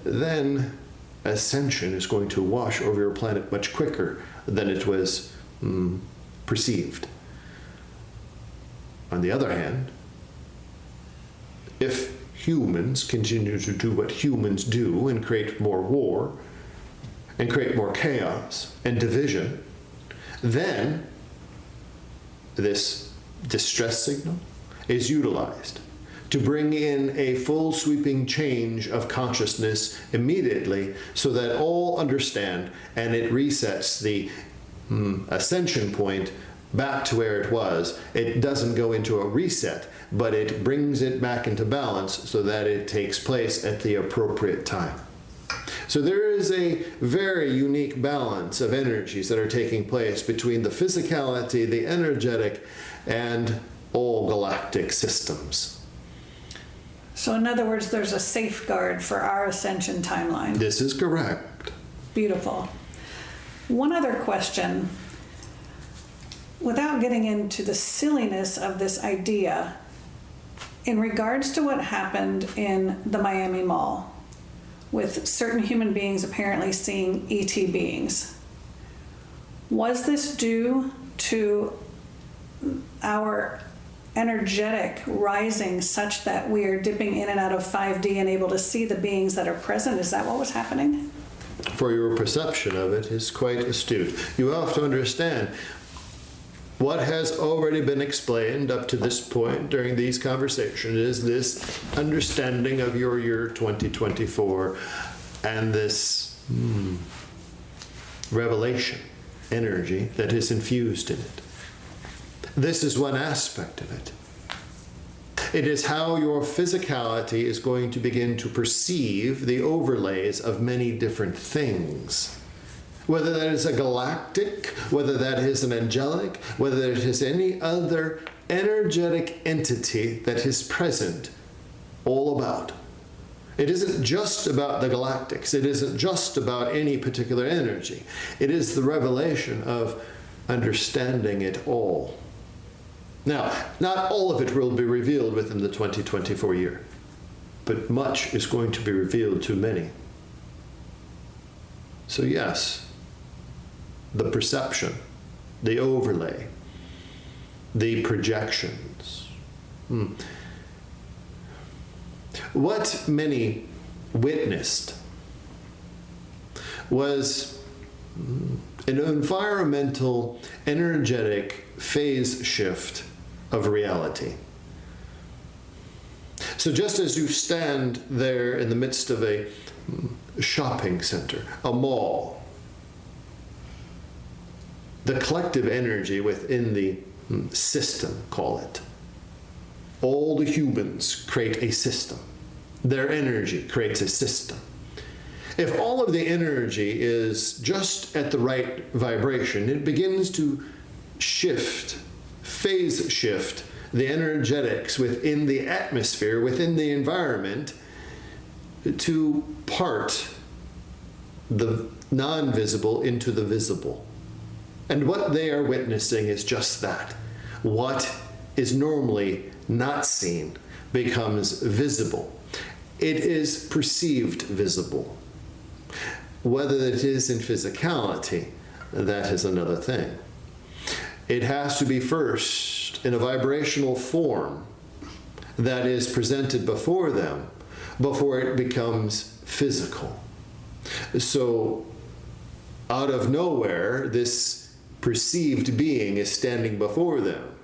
then ascension is going to wash over your planet much quicker than it was perceived. On the other hand, if humans continue to do what humans do and create more war and create more chaos and division, then this distress signal is utilized to bring in a full sweeping change of consciousness immediately so that all understand, and it resets the ascension point back to where it was. It doesn't go into a reset, but it brings it back into balance so that it takes place at the appropriate time. So there is a very unique balance of energies that are taking place between the physicality, the energetic, and all galactic systems. So in other words, there's a safeguard for our ascension timeline. This is correct. Beautiful. One other question. Without getting into the silliness of this idea, in regards to what happened in the Miami Mall, with certain human beings apparently seeing ET beings, was this due to our energetic rising such that we are dipping in and out of 5D and able to see the beings that are present? Is that what was happening? For your perception of it is quite astute. You have to understand what has already been explained up to this point during these conversations is this understanding of your year 2024 and this revelation energy that is infused in it. This is one aspect of it. It is how your physicality is going to begin to perceive the overlays of many different things. Whether that is a galactic, whether that is an angelic, whether it is any other energetic entity that is present all about. It isn't just about the galactics. It isn't just about any particular energy. It is the revelation of understanding it all. Now, not all of it will be revealed within the 2024 year, but much is going to be revealed to many. So yes, the perception, the overlay, the projections. What many witnessed was an environmental, energetic phase shift of reality. So just as you stand there in the midst of a shopping center, a mall, the collective energy within the system, call it, all the humans create a system. Their energy creates a system. If all of the energy is just at the right vibration, it begins to shift, phase shift the energetics within the atmosphere, within the environment, to part the non-visible into the visible. And what they are witnessing is just that. What is normally not seen becomes visible. It is perceived visible. Whether it is in physicality, that is another thing. It has to be first in a vibrational form that is presented before them before it becomes physical. So out of nowhere, this perceived being is standing before them,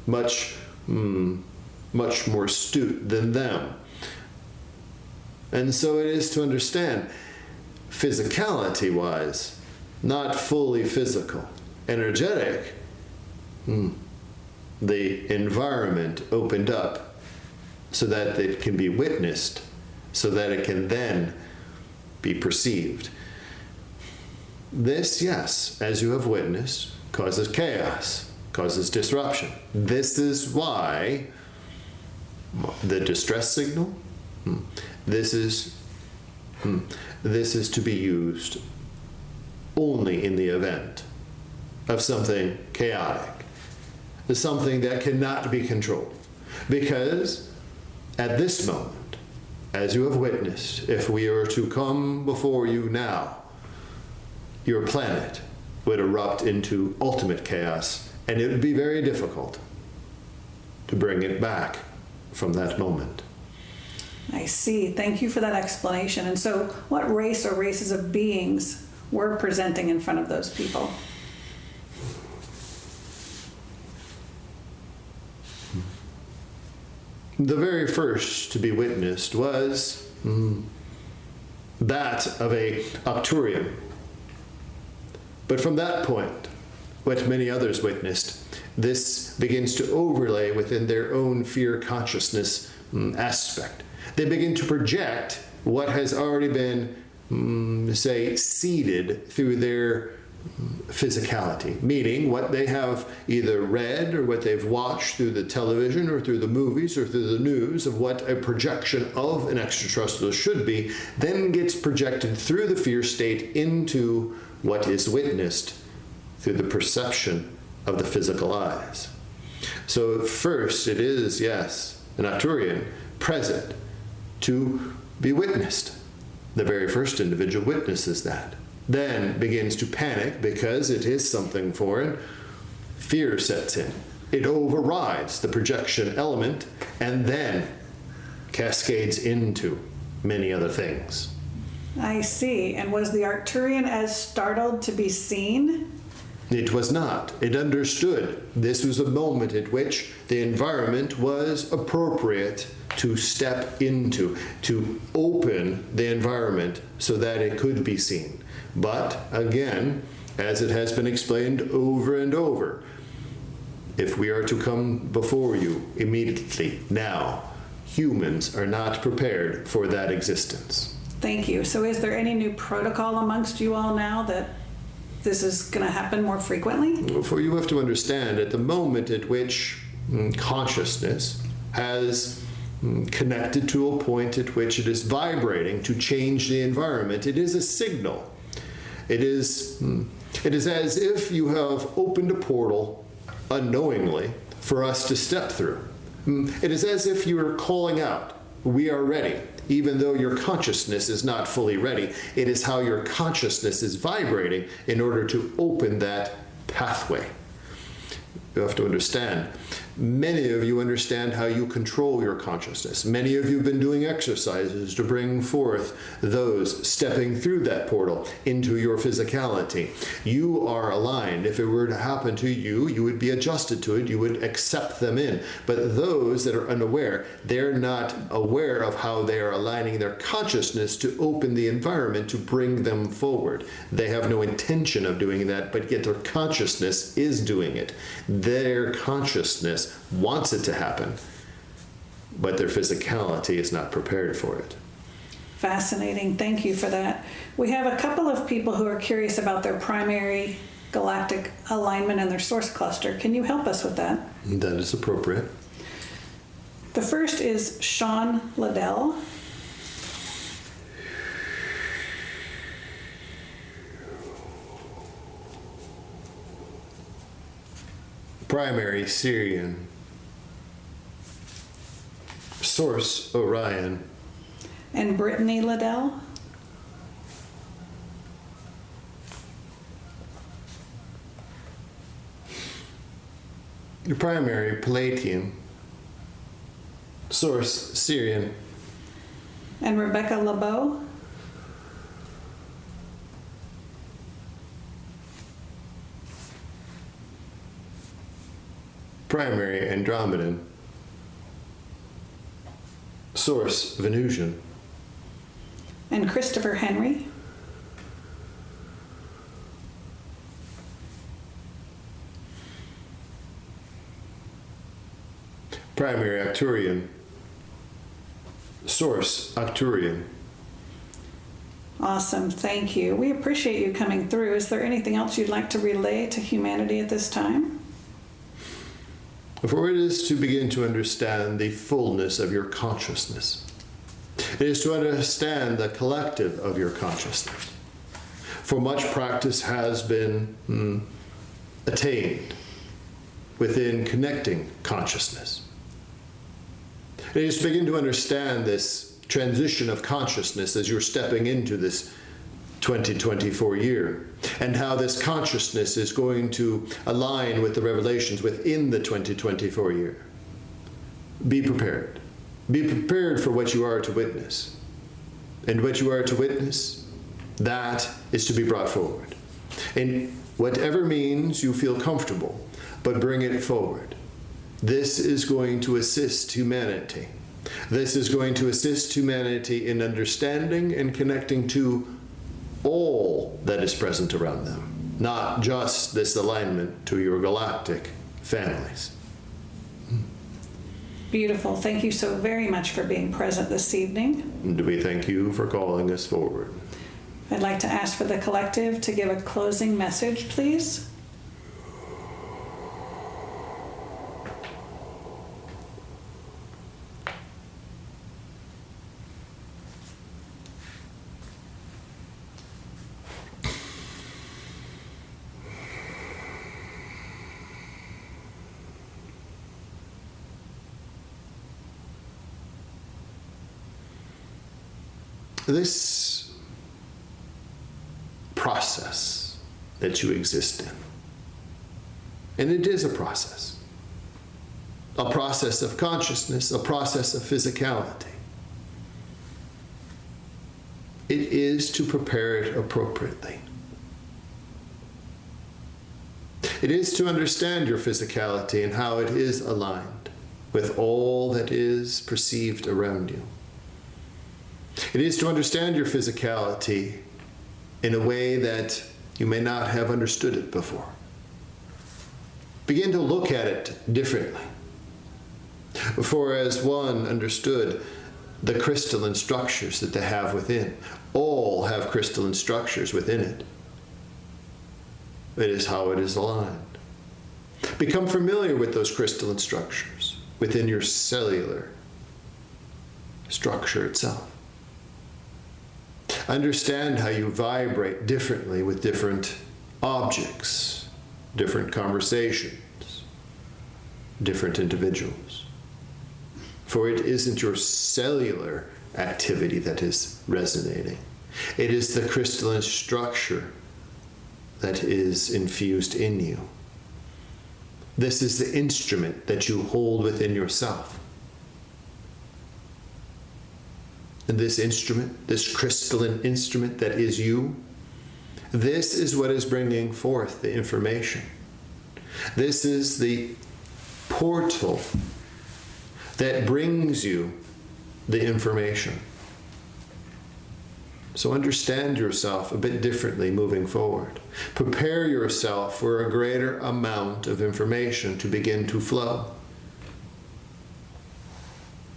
much more astute than them. And so it is to understand, physicality-wise, not fully physical. Energetic, the environment opened up so that it can be witnessed, so that it can then be perceived. This, yes, as you have witnessed, causes chaos, causes disruption. This is why the distress signal, this is to be used only in the event of something chaotic, something that cannot be controlled. Because at this moment, as you have witnessed, if we were to come before you now, your planet would erupt into ultimate chaos, and it would be very difficult to bring it back from that moment. I see. Thank you for that explanation. And so, what race or races of beings were presenting in front of those people? The very first to be witnessed was that of a Arcturian. But from that point, what many others witnessed, this begins to overlay within their own fear consciousness aspect. They begin to project what has already been, say, seeded through their physicality, meaning what they have either read or what they've watched through the television or through the movies or through the news of what a projection of an extraterrestrial should be, then gets projected through the fear state into what is witnessed through the perception of the physical eyes. So first it is, yes, an Arcturian present to be witnessed. The very first individual witnesses that. Then begins to panic because it is something foreign. Fear sets in. It overrides the projection element and then cascades into many other things. I see. And was the Arcturian as startled to be seen? It was not. It understood this was a moment at which the environment was appropriate to step into, to open the environment so that it could be seen. But again, as it has been explained over and over, if we are to come before you immediately, now, humans are not prepared for that existence. Thank you. So is there any new protocol amongst you all now that this is going to happen more frequently? For you have to understand, at the moment at which consciousness has connected to a point at which it is vibrating to change the environment, it is a signal. It is as if you have opened a portal unknowingly for us to step through. It is as if you are calling out, "We are ready," even though your consciousness is not fully ready. It is how your consciousness is vibrating in order to open that pathway. You have to understand. Many of you understand how you control your consciousness. Many of you have been doing exercises to bring forth those stepping through that portal into your physicality. You are aligned. If it were to happen to you, you would be adjusted to it. You would accept them in. But those that are unaware, they're not aware of how they are aligning their consciousness to open the environment to bring them forward. They have no intention of doing that, but yet their consciousness is doing it. Their consciousness wants it to happen, but their physicality is not prepared for it. Fascinating. Thank you for that. We have a couple of people who are curious about their primary galactic alignment and their source cluster. Can you help us with that? That is appropriate. The first is Sean Liddell. Primary Syrian. Source Orion. And Brittany Liddell. Your primary Palladium. Source Syrian. And Rebecca LeBeau. Primary Andromedan. Source Venusian. And Christopher Henry. Primary Arcturian. Source Arcturian. Awesome. Thank you. We appreciate you coming through. Is there anything else you'd like to relay to humanity at this time? For it is to begin to understand the fullness of your consciousness. It is to understand the collective of your consciousness. For much practice has been attained within connecting consciousness. And you just begin to understand this transition of consciousness as you're stepping into this 2024 year, and how this consciousness is going to align with the revelations within the 2024 year. Be prepared. Be prepared for what you are to witness. And what you are to witness, that is to be brought forward. In whatever means you feel comfortable, but bring it forward. This is going to assist humanity. This is going to assist humanity in understanding and connecting to all that is present around them, not just this alignment to your galactic families. Beautiful. Thank you so very much for being present this evening. And we thank you for calling us forward. I'd like to ask for the collective to give a closing message, please. This process that you exist in, and it is a process of consciousness, a process of physicality. It is to prepare it appropriately. It is to understand your physicality and how it is aligned with all that is perceived around you. It is to understand your physicality in a way that you may not have understood it before. Begin to look at it differently. For as one understood the crystalline structures that they have within, all have crystalline structures within it. It is how it is aligned. Become familiar with those crystalline structures within your cellular structure itself. Understand how you vibrate differently with different objects, different conversations, different individuals. For it isn't your cellular activity that is resonating. It is the crystalline structure that is infused in you. This is the instrument that you hold within yourself. And this instrument, this crystalline instrument that is you, this is what is bringing forth the information. This is the portal that brings you the information. So understand yourself a bit differently moving forward. Prepare yourself for a greater amount of information to begin to flow.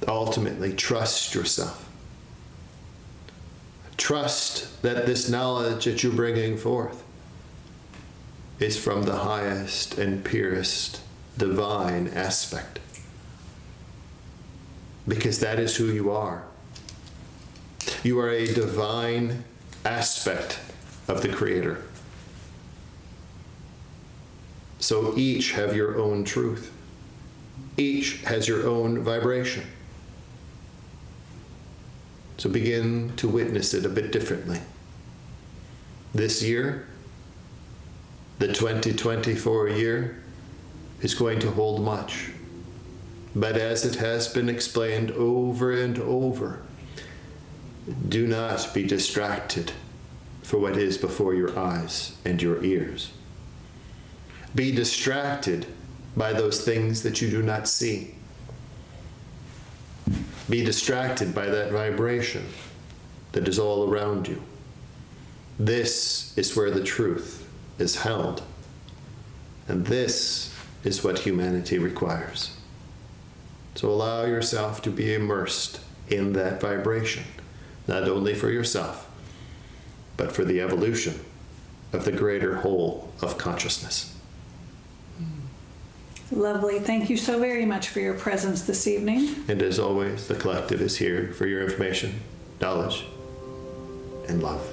Ultimately, trust yourself. Trust that this knowledge that you're bringing forth is from the highest and purest divine aspect. Because that is who you are. You are a divine aspect of the Creator. So each have your own truth. Each has your own vibration. So begin to witness it a bit differently. This year, the 2024 year, is going to hold much. But as it has been explained over and over, do not be distracted for what is before your eyes and your ears. Be distracted by those things that you do not see. Be distracted by that vibration that is all around you. This is where the truth is held. And this is what humanity requires. So allow yourself to be immersed in that vibration, not only for yourself, but for the evolution of the greater whole of consciousness. Lovely. Thank you so very much for your presence this evening. And as always, the collective is here for your information, knowledge, and love.